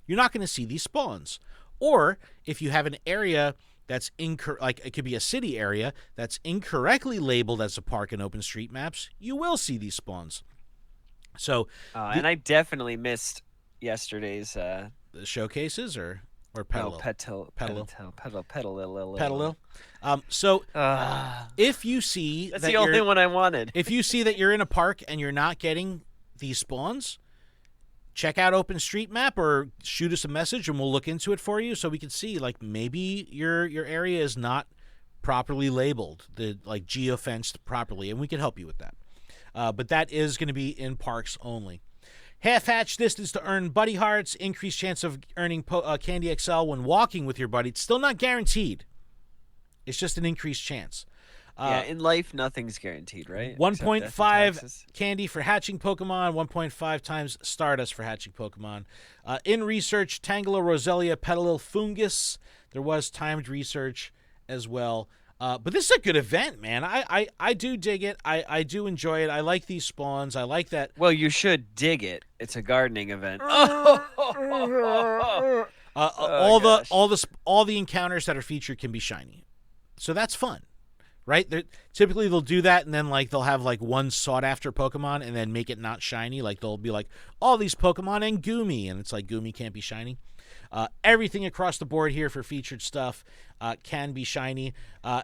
you're not going to see these spawns. Or if you have an area that's it could be a city area that's incorrectly labeled as a park in OpenStreetMaps, you will see these spawns. So, and I definitely missed yesterday's the showcases or Petalil. Petalil. So if you see that's the only one I wanted. If you see that you're in a park and you're not getting these spawns, check out OpenStreetMap or shoot us a message and we'll look into it for you so we can see maybe your area is not properly labeled, geofenced properly, and we can help you with that. But that is going to be in parks only. Half-hatch distance to earn buddy hearts, increased chance of earning Candy XL when walking with your buddy. It's still not guaranteed. It's just an increased chance. In life, nothing's guaranteed, right? 1.5 candy for hatching Pokemon, 1.5 times Stardust for hatching Pokemon. In research, Tangela, Roselia, Petalil, Fungus. There was timed research as well. But this is a good event, man. I do dig it. I do enjoy it. I like these spawns. I like that. Well, you should dig it. It's a gardening event. All the encounters that are featured can be shiny, so that's fun, right? Typically they'll do that, and then they'll have one sought after Pokemon, and then make it not shiny. They'll be all these Pokemon and Goomy, and it's Goomy can't be shiny. Everything across the board here for featured stuff can be shiny,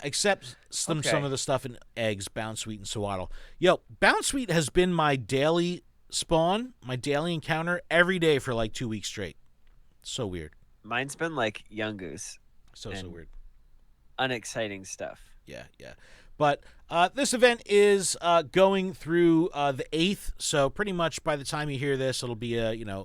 except some of the stuff in eggs, Bounsweet and Sewaddle. Yo, Bounsweet has been my daily spawn, my daily encounter every day for 2 weeks straight. So weird. Mine's been Young Goose. So weird. Unexciting stuff. Yeah. But this event is going through the 8th, so pretty much by the time you hear this, it'll be a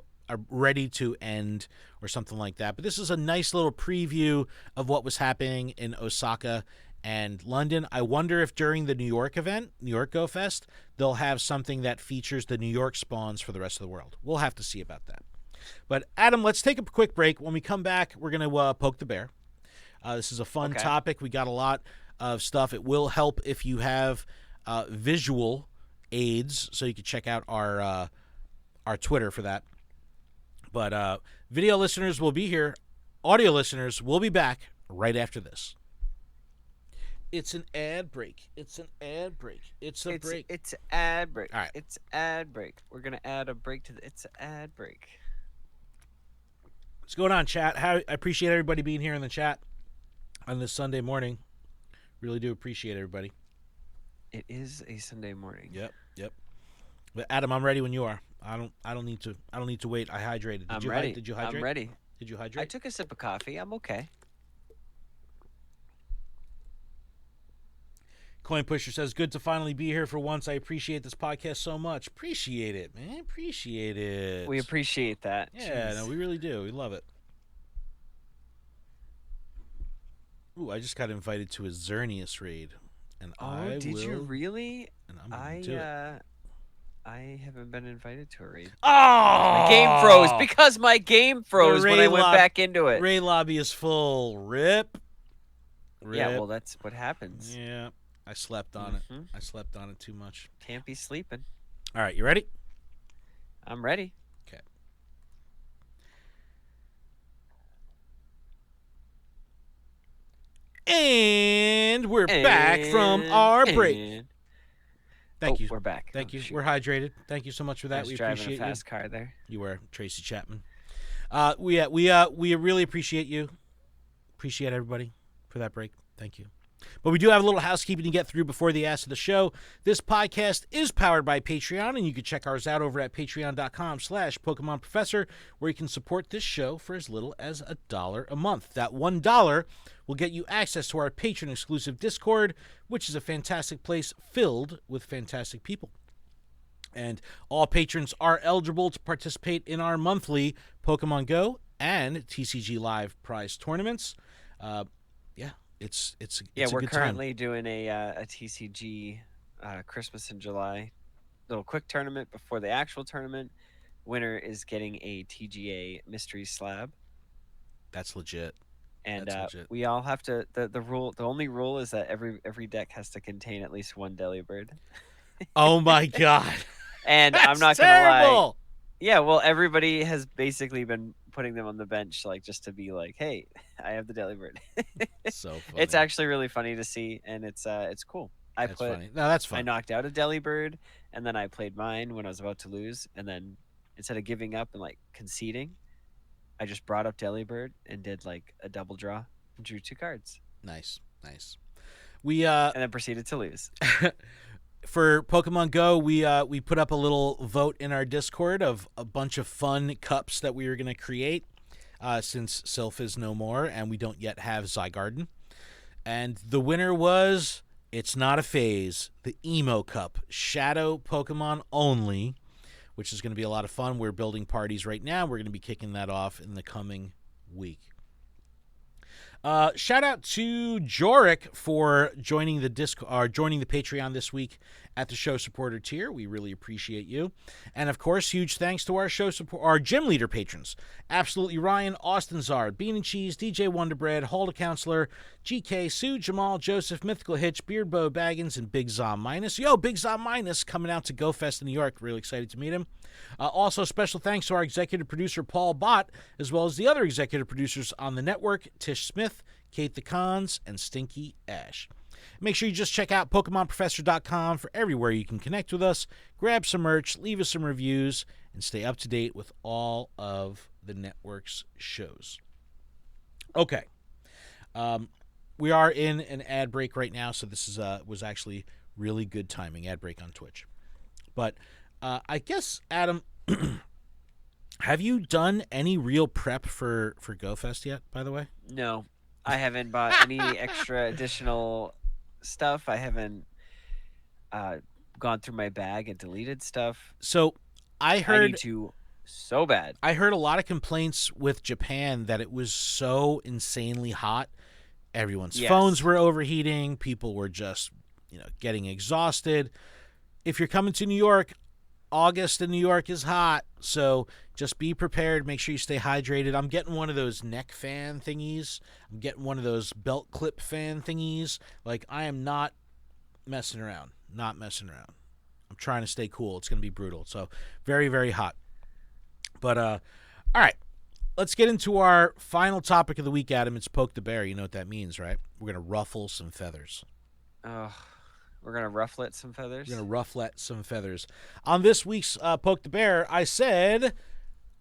ready to end or something like that. But this is a nice little preview of what was happening in Osaka and London. I wonder if during the New York event, New York Go Fest, they'll have something that features the New York spawns for the rest of the world. We'll have to see about that. But Adam, let's take a quick break. When we come back, we're going to poke the bear. This is a fun topic. We got a lot of stuff. It will help if you have visual aids, so you can check out our Twitter for that. But video listeners will be here. Audio listeners will be back right after this. It's an ad break. It's an ad break. It's a break. It's an ad break. All right. It's ad break. We're going to add a break to It's an ad break. What's going on, chat? I appreciate everybody being here in the chat on this Sunday morning. Really do appreciate everybody. It is a Sunday morning. Yep. But Adam, I'm ready when you are. I don't need to wait. I hydrated. I'm ready. Did you hydrate? I'm ready. Did you I hydrate? took a sip of coffee. I'm okay. Coin Pusher says, good to finally be here for once. I appreciate this podcast so much. Appreciate it, man. Appreciate it. We appreciate that. Yeah, Jeez. no, we really do. We love it. Ooh, I just got invited to a Xerneas raid. And did you really? And I'm going to do it. I haven't been invited to a raid. Oh! My game froze because my game froze when I went back into it. Raid lobby is full. Rip. Yeah, well, that's what happens. Yeah, I slept on it. I slept on it too much. Can't be sleeping. All right, you ready? I'm ready. Okay. And we're back from our break. Thank you. We're back. Thank you. Shoot. We're hydrated. Thank you so much for that. I was We driving appreciate a fast car there. You were Tracy Chapman. We really appreciate you. Appreciate everybody for that break. Thank you. But we do have a little housekeeping to get through before the ass of the show. This podcast is powered by Patreon, and you can check ours out over at patreon.com/Pokemon Professor, where you can support this show for as little as $1 a month. That $1 will get you access to our patron-exclusive Discord, which is a fantastic place filled with fantastic people. And all patrons are eligible to participate in our monthly Pokemon Go and TCG Live prize tournaments. It's we're a good currently doing a TCG Christmas in July little quick tournament before the actual tournament. Winner is getting a TGA mystery slab. That's legit. And we all have to. The only rule is that every deck has to contain at least one Delibird. Oh my god! And That's I'm not terrible. gonna lie. Yeah, well, everybody has basically been putting them on the bench, like just to be like, "Hey, I have the Delibird." So funny. It's actually really funny to see, and it's cool. That's funny. No, that's fun. I knocked out a Delibird, and then I played mine when I was about to lose, and then instead of giving up and like conceding, I just brought up Delibird and did like a double draw and drew 2 cards. Nice. We and then proceeded to lose. For Pokemon Go, we put up a little vote in our Discord of a bunch of fun cups that we were going to create since Sylph is no more and we don't yet have Zygarden. And the winner was, it's not a phase, the Emo Cup, Shadow Pokemon only, which is going to be a lot of fun. We're building parties right now. We're going to be kicking that off in the coming week. Shout out to Jorik for joining the Patreon this week at the show supporter tier. We really appreciate you. And of course, huge thanks to our gym leader patrons. Absolutely Ryan, Austin Zard, Bean and Cheese, DJ Wonderbread, Hulda Counselor, GK, Sue, Jamal, Joseph, Mythical Hitch, Beardbow, Baggins, and Big Zom Minus. Yo, Big Zom Minus coming out to Go Fest in New York. Really excited to meet him. Also, special thanks to our executive producer, Paul Bott, as well as the other executive producers on the network, Tish Smith, Kate the Cons, and Stinky Ash. Make sure you just check out PokemonProfessor.com for everywhere you can connect with us, grab some merch, leave us some reviews, and stay up to date with all of the network's shows. Okay. We are in an ad break right now, so this was actually really good timing, ad break on Twitch. But I guess, Adam, have you done any real prep for GoFest yet, by the way? No, I haven't bought any extra additional stuff. I haven't gone through my bag and deleted stuff. So I need to so bad. I heard a lot of complaints with Japan that it was so insanely hot. Everyone's phones were overheating. People were just, getting exhausted. If you're coming to New York, August in New York is hot, so just be prepared. Make sure you stay hydrated. I'm getting one of those neck fan thingies. I'm getting one of those belt clip fan thingies. Like, I am not messing around. Not messing around. I'm trying to stay cool. It's going to be brutal. So, very, very hot. But, all right. Let's get into our final topic of the week, Adam. It's Poke the Bear. You know what that means, right? We're going to ruffle some feathers. We're going to rufflet some feathers? We're going to rufflet some feathers. On this week's Poke the Bear, I said,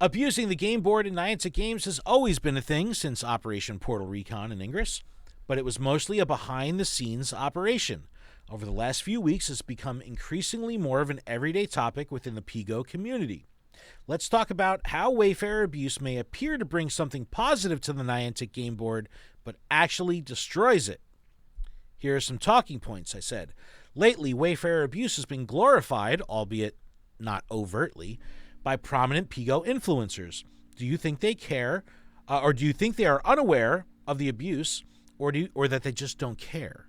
abusing the game board in Niantic games has always been a thing since Operation Portal Recon and Ingress, but it was mostly a behind-the-scenes operation. Over the last few weeks, it's become increasingly more of an everyday topic within the PGO community. Let's talk about how Wayfarer abuse may appear to bring something positive to the Niantic game board, but actually destroys it. Here are some talking points, I said. Lately, Wayfarer abuse has been glorified, albeit not overtly, by prominent PGO influencers. Do you think they care, or do you think they are unaware of the abuse, or that they just don't care?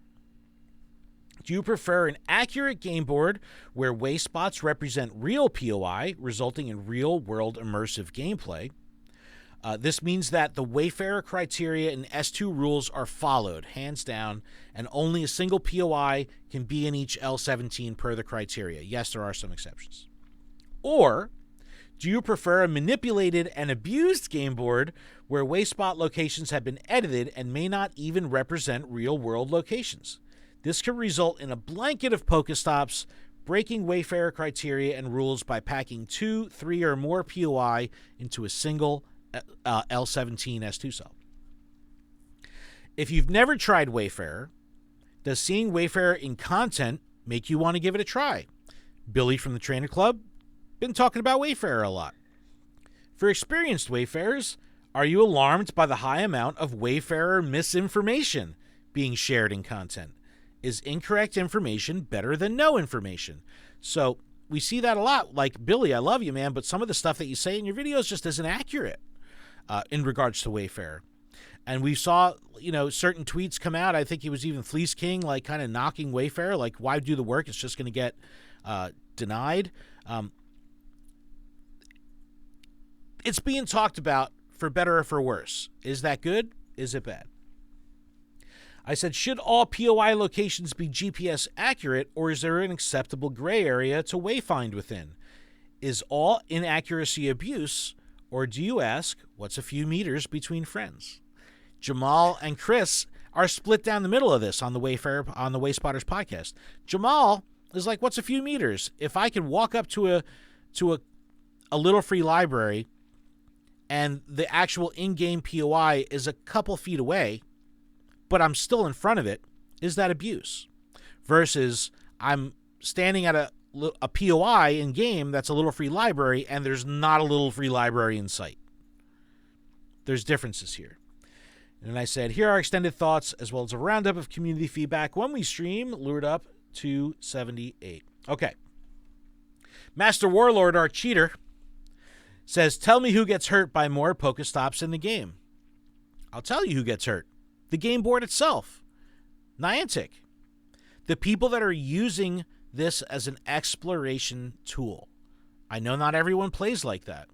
Do you prefer an accurate game board where way spots represent real POI, resulting in real-world immersive gameplay? This means that the Wayfarer criteria and S2 rules are followed, hands down, and only a single POI can be in each L17 per the criteria. Yes, there are some exceptions. Or do you prefer a manipulated and abused game board where wayspot locations have been edited and may not even represent real-world locations? This could result in a blanket of Pokestops, breaking Wayfarer criteria and rules by packing 2, 3, or more POI into a single L17 S2 cell. If you've never tried Wayfarer, does seeing Wayfarer in content make you want to give it a try? Billy from the Trainer Club been talking about Wayfarer a lot. For experienced Wayfarers, are you alarmed by the high amount of Wayfarer misinformation being shared in content? Is incorrect information better than no information? So we see that a lot. Like, Billy, I love you, man, but some of the stuff that you say in your videos just isn't accurate in regards to Wayfarer. And we saw, certain tweets come out. I think it was even Fleece King, like, kind of knocking Wayfarer, like, why do the work? It's just going to get denied. It's being talked about for better or for worse. Is that good? Is it bad? I said, should all POI locations be GPS accurate, or is there an acceptable gray area to wayfind within? Is all inaccuracy abuse, or do you ask, what's a few meters between friends? Jamal and Chris are split down the middle of this on the Wayspotters podcast. Jamal is like, what's a few meters? If I can walk up to a little free library and the actual in-game POI is a couple feet away, but I'm still in front of it, is that abuse? Versus I'm standing at a POI in game that's a little free library and there's not a little free library in sight. There's differences here. And I said, here are extended thoughts as well as a roundup of community feedback when we stream Lured Up 278. Okay. Master Warlord, our cheater, says, tell me who gets hurt by more Pokestops in the game. I'll tell you who gets hurt. The game board itself. Niantic. The people that are using this as an exploration tool. I know not everyone plays like that.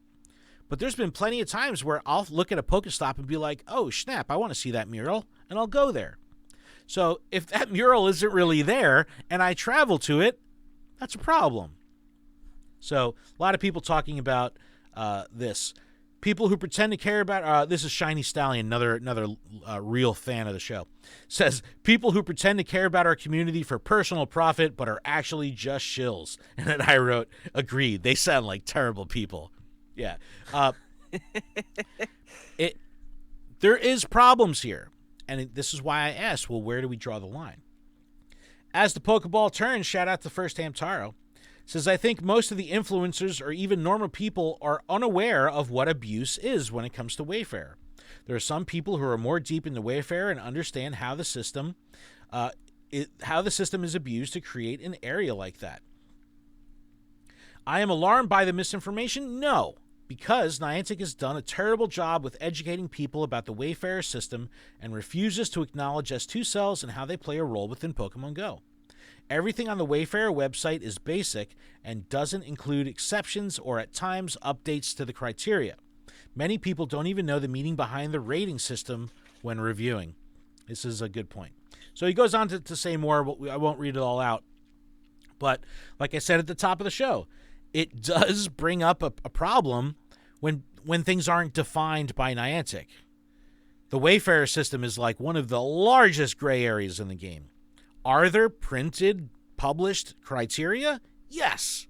But there's been plenty of times where I'll look at a Pokestop and be like, oh, snap, I want to see that mural, and I'll go there. So if that mural isn't really there and I travel to it, that's a problem. So a lot of people talking about this. People who pretend to care about, this is Shiny Stallion, another real fan of the show, says, people who pretend to care about our community for personal profit but are actually just shills. And then I wrote, agreed, they sound like terrible people. Yeah. There is problems here. And this is why I asked, well, where do we draw the line? As the Pokeball turns, shout out to First Hamtaro, says, I think most of the influencers or even normal people are unaware of what abuse is when it comes to Wayfarer. There are some people who are more deep into Wayfarer and understand how the system is abused to create an area like that. I am alarmed by the misinformation? No, because Niantic has done a terrible job with educating people about the Wayfarer system and refuses to acknowledge S2 cells and how they play a role within Pokemon Go. Everything on the Wayfarer website is basic and doesn't include exceptions or at times updates to the criteria. Many people don't even know the meaning behind the rating system when reviewing. This is a good point. So he goes on to say more, but I won't read it all out. But like I said at the top of the show, it does bring up a problem when things aren't defined by Niantic. The Wayfarer system is like one of the largest gray areas in the game. Are there printed, published criteria? Yes.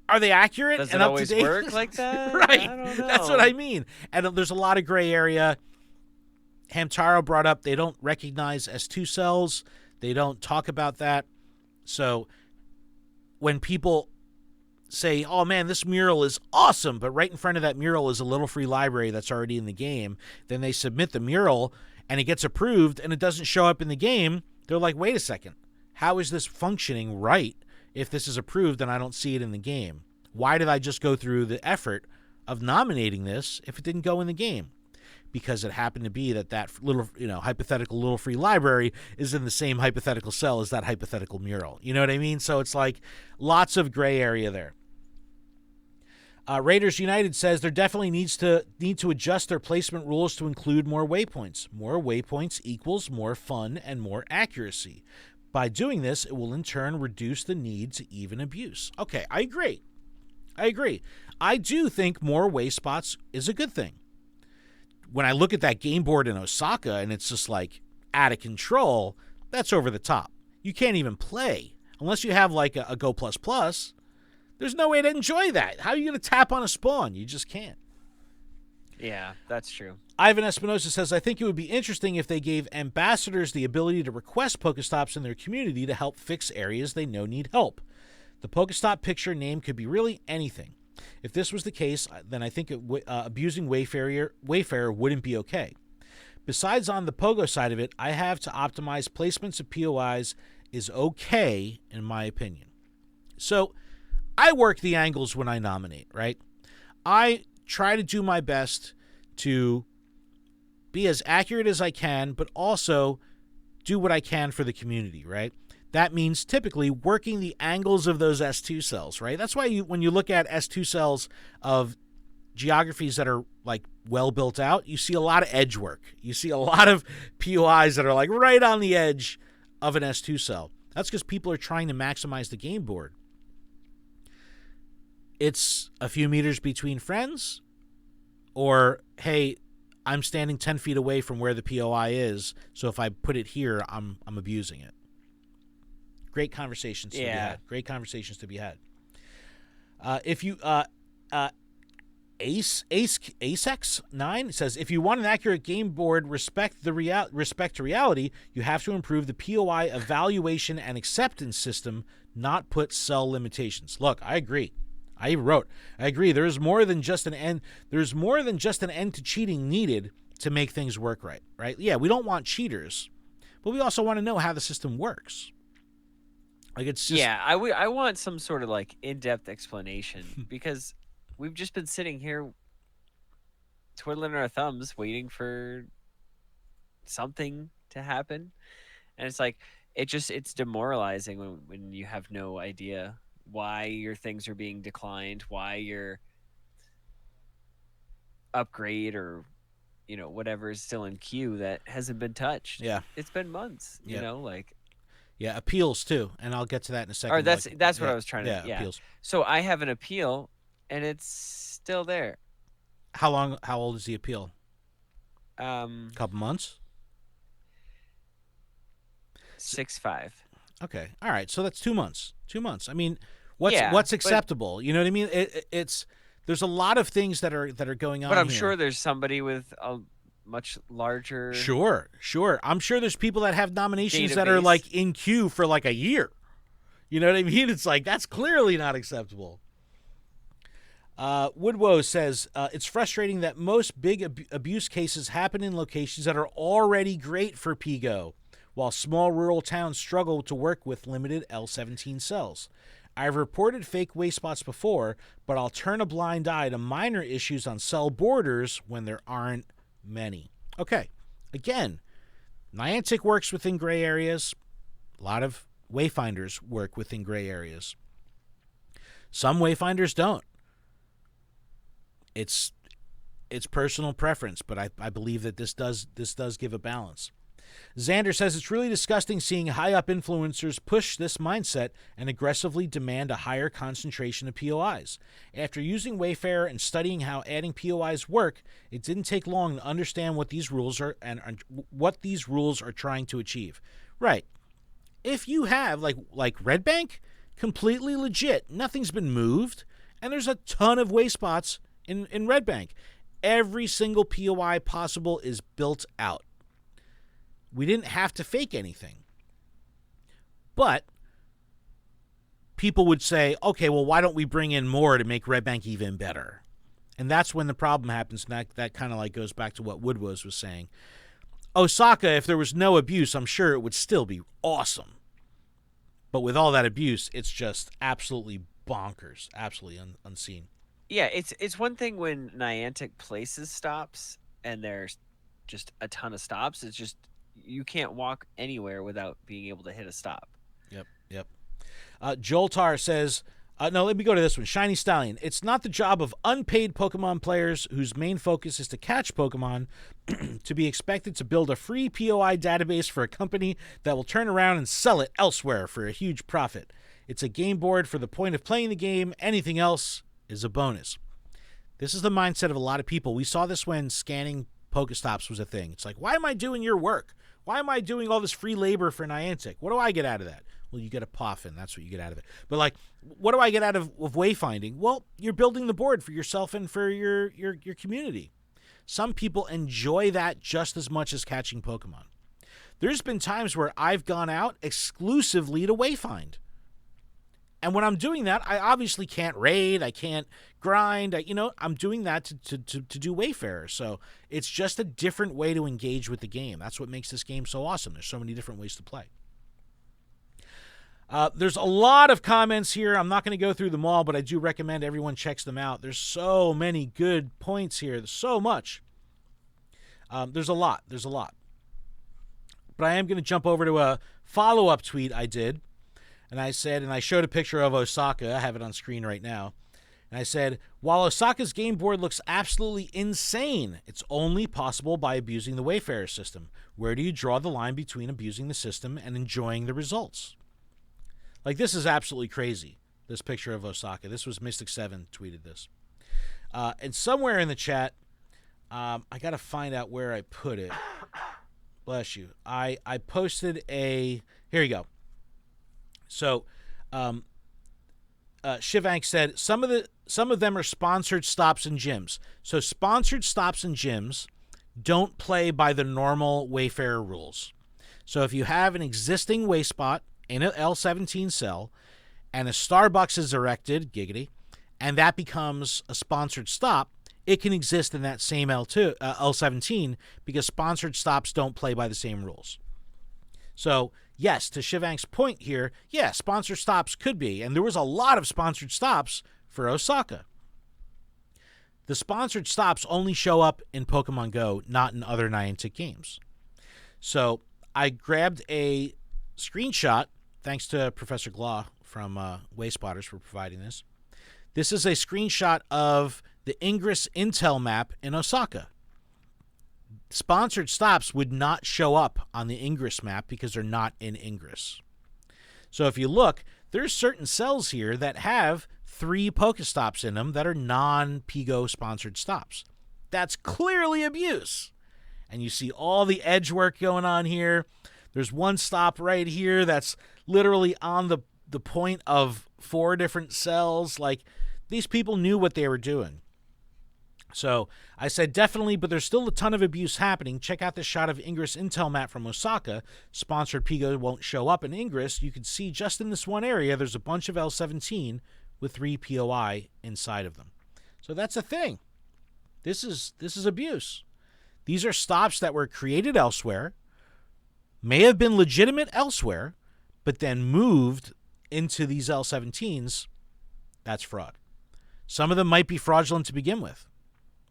Are they accurate Does and it up always to date? work like that? Right. I don't know. That's what I mean. And there's a lot of gray area. Hamtaro brought up they don't recognize S2 cells. They don't talk about that. So when people say, oh man, this mural is awesome, but right in front of that mural is a little free library that's already in the game. Then they submit the mural and it gets approved and it doesn't show up in the game. They're like, wait a second, how is this functioning right if this is approved and I don't see it in the game? Why did I just go through the effort of nominating this if it didn't go in the game? Because it happened to be that little, hypothetical little free library is in the same hypothetical cell as that hypothetical mural. You know what I mean? So it's like lots of gray area there. Raiders United says there definitely need to adjust their placement rules to include more waypoints. More waypoints equals more fun and more accuracy. By doing this, it will in turn reduce the need to even abuse. Okay, I agree. I do think more way spots is a good thing. When I look at that game board in Osaka and it's just like out of control, that's over the top. You can't even play unless you have like a Go++. There's no way to enjoy that. How are you going to tap on a spawn? You just can't. Yeah, that's true. Ivan Espinosa says, I think it would be interesting if they gave ambassadors the ability to request Pokestops in their community to help fix areas they know need help. The Pokestop picture name could be really anything. If this was the case, then I think abusing Wayfarer wouldn't be okay. Besides, on the Pogo side of it, I have to optimize placements of POIs is okay, in my opinion. So I work the angles when I nominate, right? I try to do my best to be as accurate as I can, but also do what I can for the community, right? That means typically working the angles of those S2 cells, right? That's why when you look at S2 cells of geographies that are like well built out, you see a lot of edge work. You see a lot of POIs that are like right on the edge of an S2 cell. That's because people are trying to maximize the game board. It's a few meters between friends, or, hey, I'm standing 10 feet away from where the POI is, so if I put it here, I'm abusing it. Great conversations to be had. Great conversations to be had. If you AceX9 says, if you want an accurate game board respect to reality, you have to improve the POI evaluation and acceptance system, not put cell limitations. Look, I agree. I agree. There's more than just an end. There's more than just an end to cheating needed to make things work right. Right? Yeah, we don't want cheaters, but we also want to know how the system works. Like it's just, I want some sort of like in-depth explanation because we've just been sitting here twiddling our thumbs waiting for something to happen, and it's like it's demoralizing when you have no idea why your things are being declined, why your upgrade or whatever is still in queue that hasn't been touched. Yeah, it's been months. Yeah, appeals too, and I'll get to that in a second. Or that's what I was trying to. Yeah, appeals. So I have an appeal, and it's still there. How old is the appeal? Couple months. 6-5. Okay, all right. So that's 2 months. 2 months. I mean, what's acceptable? You know what I mean? There's a lot of things that are going on. But I'm here. sure there's somebody with a much larger. Sure. I'm sure there's people that have nominations database. That are like in queue for like a year. You know what I mean? It's like that's clearly not acceptable. Woodwoe says it's frustrating that most big abuse cases happen in locations that are already great for PGO, while small rural towns struggle to work with limited L17 cells. I've reported fake way spots before, but I'll turn a blind eye to minor issues on cell borders when there aren't many. Okay, again, Niantic works within gray areas. A lot of wayfinders work within gray areas. Some wayfinders don't. It's personal preference, but I believe that this does give a balance. Xander says it's really disgusting seeing high-up influencers push this mindset and aggressively demand a higher concentration of POIs. After using Wayfarer and studying how adding POIs work, it didn't take long to understand what these rules are and what these rules are trying to achieve. Right. If you have, like Red Bank, completely legit, nothing's been moved, and there's a ton of way spots in Red Bank. Every single POI possible is built out. We didn't have to fake anything. But people would say, okay, well, why don't we bring in more to make Red Bank even better? And that's when the problem happens, and that kind of like goes back to what Woodwose was saying. Osaka, if there was no abuse, I'm sure it would still be awesome. But with all that abuse, it's just absolutely bonkers, absolutely unseen. Yeah, it's one thing when Niantic places stops and there's just a ton of stops. It's just you can't walk anywhere without being able to hit a stop. Yep. Joltar says, no, let me go to this one. Shiny Stallion. It's not the job of unpaid Pokemon players whose main focus is to catch Pokemon to be expected to build a free POI database for a company that will turn around and sell it elsewhere for a huge profit. It's a game board for the point of playing the game. Anything else is a bonus. This is the mindset of a lot of people. We saw this when scanning Pokestops was a thing. It's like, why am I doing your work? Why am I doing all this free labor for Niantic? What do I get out of that? Well, you get a Poffin. That's what you get out of it. But, like, what do I get out of wayfinding? Well, you're building the board for yourself and for your community. Some people enjoy that just as much as catching Pokemon. There's been times where I've gone out exclusively to wayfind. And when I'm doing that, I obviously can't raid. I can't grind. I'm doing that to do Wayfarer. So it's just a different way to engage with the game. That's what makes this game so awesome. There's so many different ways to play. There's a lot of comments here. I'm not going to go through them all, but I do recommend everyone checks them out. There's so many good points here. There's so much. There's a lot. But I am going to jump over to a follow-up tweet I did. And I said, and I showed a picture of Osaka. I have it on screen right now. And I said, while Osaka's game board looks absolutely insane, it's only possible by abusing the Wayfarer system. Where do you draw the line between abusing the system and enjoying the results? Like, this is absolutely crazy, this picture of Osaka. This was Mystic7 tweeted this. And somewhere in the chat, I got to find out where I put it. Bless you. I posted a... Here you go. So, Shivank said, some of them are sponsored stops and gyms. So sponsored stops and gyms don't play by the normal Wayfarer rules. So if you have an existing way spot in an L17 cell and a Starbucks is erected, giggity, and that becomes a sponsored stop, it can exist in that same L17 because sponsored stops don't play by the same rules. So, yes, to Shivank's point here, yeah, sponsored stops could be, and there was a lot of sponsored stops for Osaka. The sponsored stops only show up in Pokemon Go, not in other Niantic games. So I grabbed a screenshot, thanks to Professor Glaw from Wayspotters for providing this. This is a screenshot of the Ingress Intel map in Osaka. Sponsored stops would not show up on the Ingress map because they're not in Ingress. So if you look, there's certain cells here that have 3 Pokestops in them that are non-Pigo sponsored stops. That's clearly abuse. And you see all the edge work going on here. There's one stop right here that's literally on the point of 4 different cells. Like, these people knew what they were doing. So I said definitely, but there's still a ton of abuse happening. Check out this shot of Ingress Intel map from Osaka. Sponsored Pigo won't show up in Ingress. You can see just in this one area, there's a bunch of L17 with 3 POI inside of them. So that's a thing. This is abuse. These are stops that were created elsewhere, may have been legitimate elsewhere, but then moved into these L17s. That's fraud. Some of them might be fraudulent to begin with.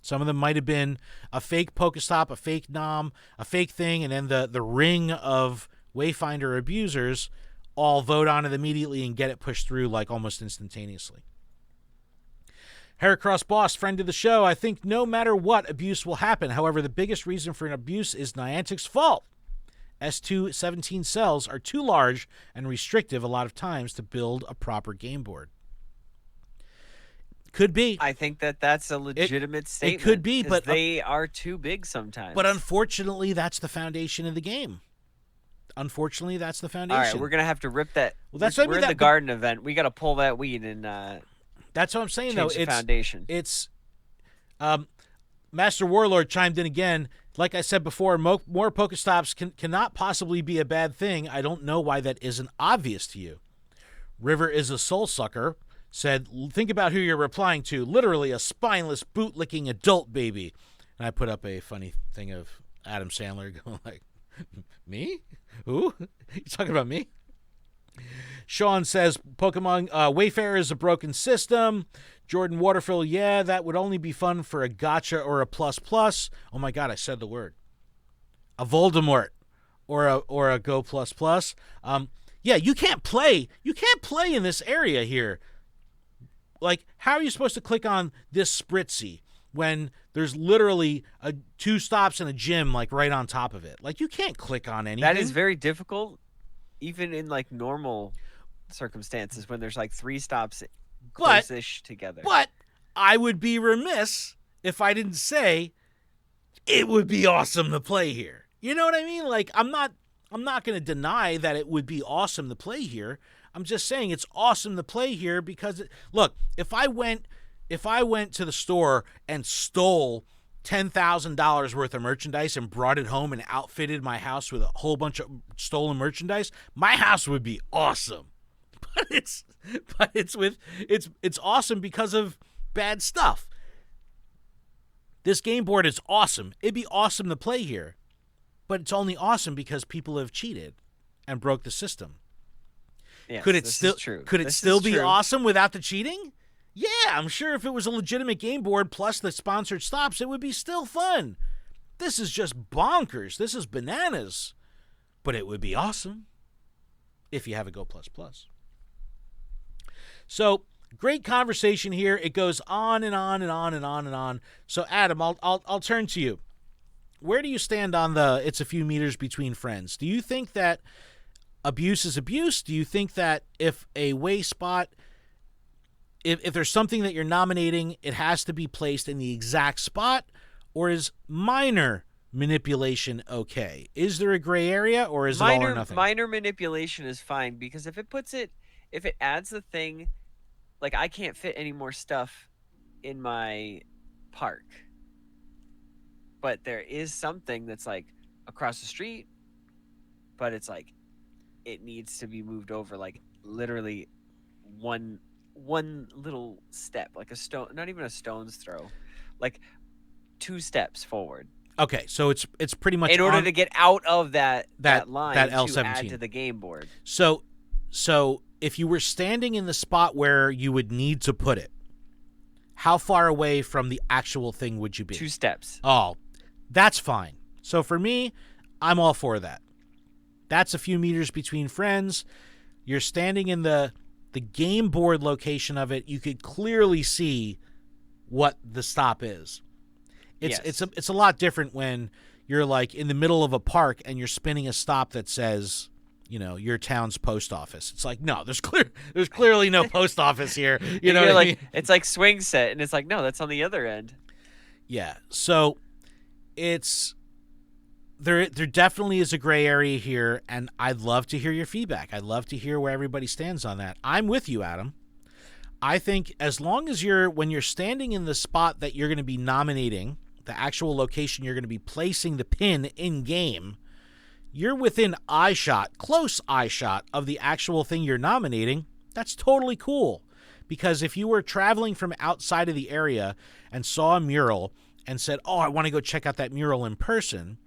Some of them might have been a fake Pokestop, a fake Nom, a fake thing, and then the ring of Wayfinder abusers all vote on it immediately and get it pushed through like almost instantaneously. Heracross Boss, friend of the show, I think no matter what, abuse will happen. However, the biggest reason for an abuse is Niantic's fault. S2 17 cells are too large and restrictive a lot of times to build a proper game board. Could be. I think that's a legitimate statement. It could be, but they are too big sometimes. But unfortunately, that's the foundation of the game. Unfortunately, that's the foundation. All right, we're gonna have to rip that. Well, that's we're in the garden event. We got to pull that weed and. That's what I'm saying, though. It's foundation. It's. Master Warlord chimed in again. Like I said before, more Pokestops cannot possibly be a bad thing. I don't know why that isn't obvious to you. River is a soul sucker said, think about who you're replying to. Literally a spineless, bootlicking adult baby. And I put up a funny thing of Adam Sandler going like, me? Who? You talking about me? Sean says, Pokemon Wayfarer is a broken system. Jordan Waterfield, yeah, that would only be fun for a gotcha or a plus plus. Oh my God, I said the word. A Voldemort or a Go plus plus. Yeah, you can't play in this area here. Like, how are you supposed to click on this Spritzy when there's literally 2 stops and a gym like right on top of it? Like, you can't click on anything. That is very difficult, even in like normal circumstances when there's like 3 stops close-ish together. But I would be remiss if I didn't say it would be awesome to play here. You know what I mean? Like, I'm not going to deny that it would be awesome to play here. I'm just saying it's awesome to play here because, look, if I went to the store and stole $10,000 worth of merchandise and brought it home and outfitted my house with a whole bunch of stolen merchandise, my house would be awesome. But it's awesome because of bad stuff. This game board is awesome. It'd be awesome to play here. But it's only awesome because people have cheated and broke the system. Yes, could it still be awesome without the cheating? Yeah, I'm sure if it was a legitimate game board plus the sponsored stops, it would be still fun. This is just bonkers. This is bananas. But it would be awesome if you have a Go Plus Plus. So, great conversation here. It goes on and on and on and on and on. So, Adam, I'll turn to you. Where do you stand on the it's a few meters between friends? Do you think that abuse is abuse? Do you think that if a way spot, if there's something that you're nominating, it has to be placed in the exact spot? Or is minor manipulation okay? Is there a gray area, or is it all or nothing? Minor manipulation is fine, because if it adds the thing, like I can't fit any more stuff in my park. But there is something that's like across the street, but it's like it needs to be moved over, like literally one little step, like a stone, not even a stone's throw, like 2 steps forward. Okay, so it's pretty much in order to get out of that line that L17 to add to the game board. So if you were standing in the spot where you would need to put it, how far away from the actual thing would you be? 2 steps. Oh, that's fine. So for me, I'm all for that. That's a few meters between friends. You're standing in the game board location of it. You could clearly see what the stop is. It's a lot different when you're like in the middle of a park and you're spinning a stop that says, you know, your town's post office. It's like, no, there's clearly no post office here. You know what I mean? It's like swing set, and it's like, no, that's on the other end. Yeah. So there definitely is a gray area here, and I'd love to hear your feedback. I'd love to hear where everybody stands on that. I'm with you, Adam. I think as long as when you're standing in the spot that you're going to be nominating, the actual location you're going to be placing the pin in game, you're within close eye shot of the actual thing you're nominating. That's totally cool. Because if you were traveling from outside of the area and saw a mural and said, oh, I want to go check out that mural in person,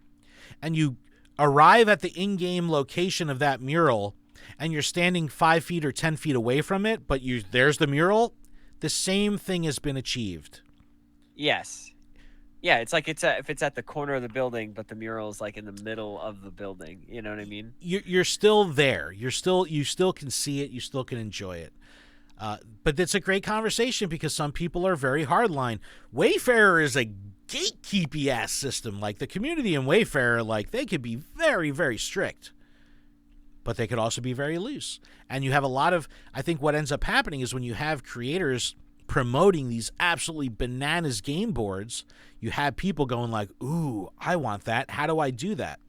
and you arrive at the in-game location of that mural and you're standing 5 feet or 10 feet away from it, but there's the mural, the same thing has been achieved. Yes. Yeah, it's like if it's at the corner of the building, but the mural is like in the middle of the building. You know what I mean? You're still there. You still can see it. You still can enjoy it. But it's a great conversation because some people are very hardline. Wayfarer is a gatekeepy ass system. Like the community in Wayfarer, like they could be very, very strict, but they could also be very loose. And you have a lot of, I think what ends up happening is when you have creators promoting these absolutely bananas game boards, you have people going like, ooh, I want that. How do I do that?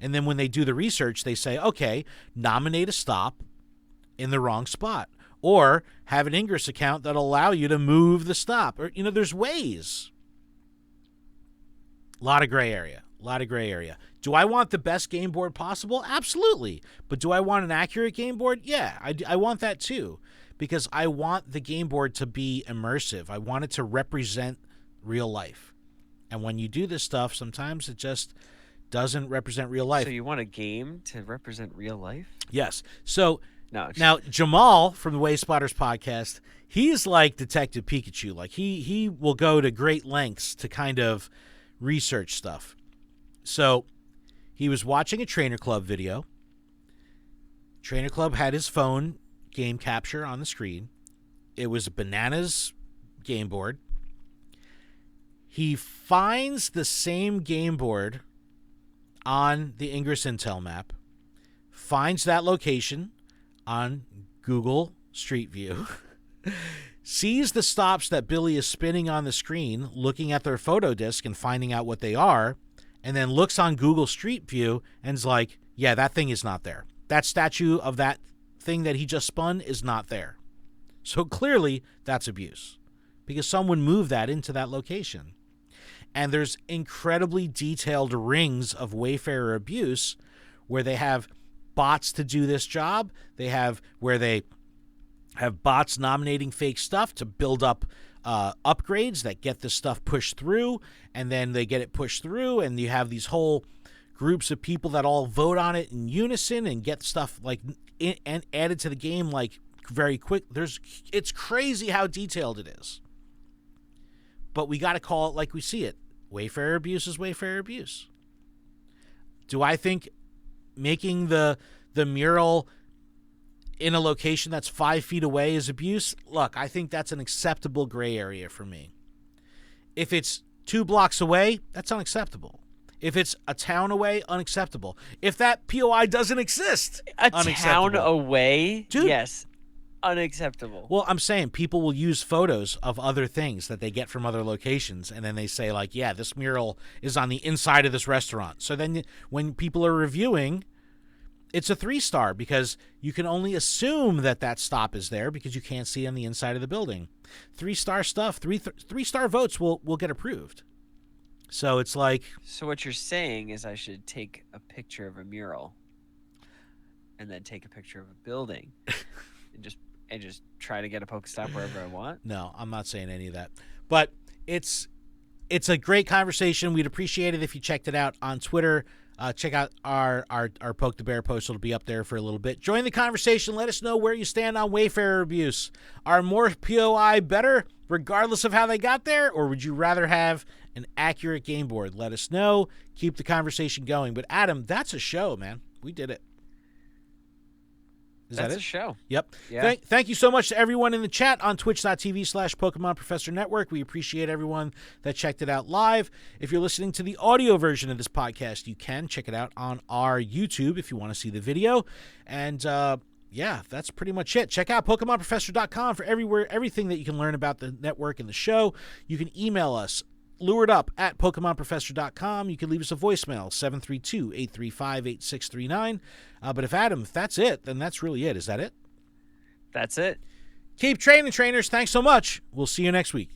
And then when they do the research, they say, okay, nominate a stop in the wrong spot, or have an Ingress account that'll allow you to move the stop, or, you know, there's ways. A lot of gray area. A lot of gray area. Do I want the best game board possible? Absolutely. But do I want an accurate game board? Yeah, I want that too, because I want the game board to be immersive. I want it to represent real life. And when you do this stuff, sometimes it just doesn't represent real life. So you want a game to represent real life? Yes. So No. now Jamal from the Wave Spotters podcast, he's like Detective Pikachu. Like he will go to great lengths to kind of research stuff. So he was watching a Trainer Club video. Trainer Club had his phone game capture on the screen. It was a bananas game board. He finds the same game board on the Ingress Intel map, finds that location on Google Street View, sees the stops that Billy is spinning on the screen, looking at their photo disc and finding out what they are, and then looks on Google Street View and is like, yeah, that thing is not there. That statue of that thing that he just spun is not there. So clearly that's abuse, because someone moved that into that location. And there's incredibly detailed rings of Wayfarer abuse where they have bots to do this job. They have where they have bots nominating fake stuff to build up upgrades that get this stuff pushed through, and then they get it pushed through, and you have these whole groups of people that all vote on it in unison and get stuff like and added to the game like very quick. It's crazy how detailed it is. But we got to call it like we see it. Wayfarer abuse is Wayfarer abuse. Do I think making the mural in a location that's 5 feet away is abuse? Look, I think that's an acceptable gray area for me. If it's 2 blocks away, that's unacceptable. If it's a town away, unacceptable. If that POI doesn't exist, town away? Dude. Yes. Unacceptable. Well, I'm saying people will use photos of other things that they get from other locations, and then they say, like, yeah, this mural is on the inside of this restaurant. So then when people are reviewing, it's a 3-star because you can only assume that that stop is there because you can't see on the inside of the building. 3-star stuff, 3-star votes will get approved. So it's like... So what you're saying is I should take a picture of a mural and then take a picture of a building and just try to get a Pokestop wherever I want? No, I'm not saying any of that. But it's a great conversation. We'd appreciate it if you checked it out on Twitter. Check out our Poke the Bear post. It'll be up there for a little bit. Join the conversation. Let us know where you stand on Wayfarer abuse. Are more POI better regardless of how they got there, or would you rather have an accurate game board? Let us know. Keep the conversation going. But Adam, that's a show, man. We did it. That's a show. Yep. Yeah. Thank you so much to everyone in the chat on twitch.tv/Pokemon Professor Network. We appreciate everyone that checked it out live. If you're listening to the audio version of this podcast, you can check it out on our YouTube if you want to see the video. And yeah, that's pretty much it. Check out PokemonProfessor.com for everything that you can learn about the network and the show. You can email us, luredup@PokemonProfessor.com. You can leave us a voicemail, 732-835-8639. But if that's it, then that's really it. Is that it? That's it. Keep training, trainers. Thanks so much. We'll see you next week.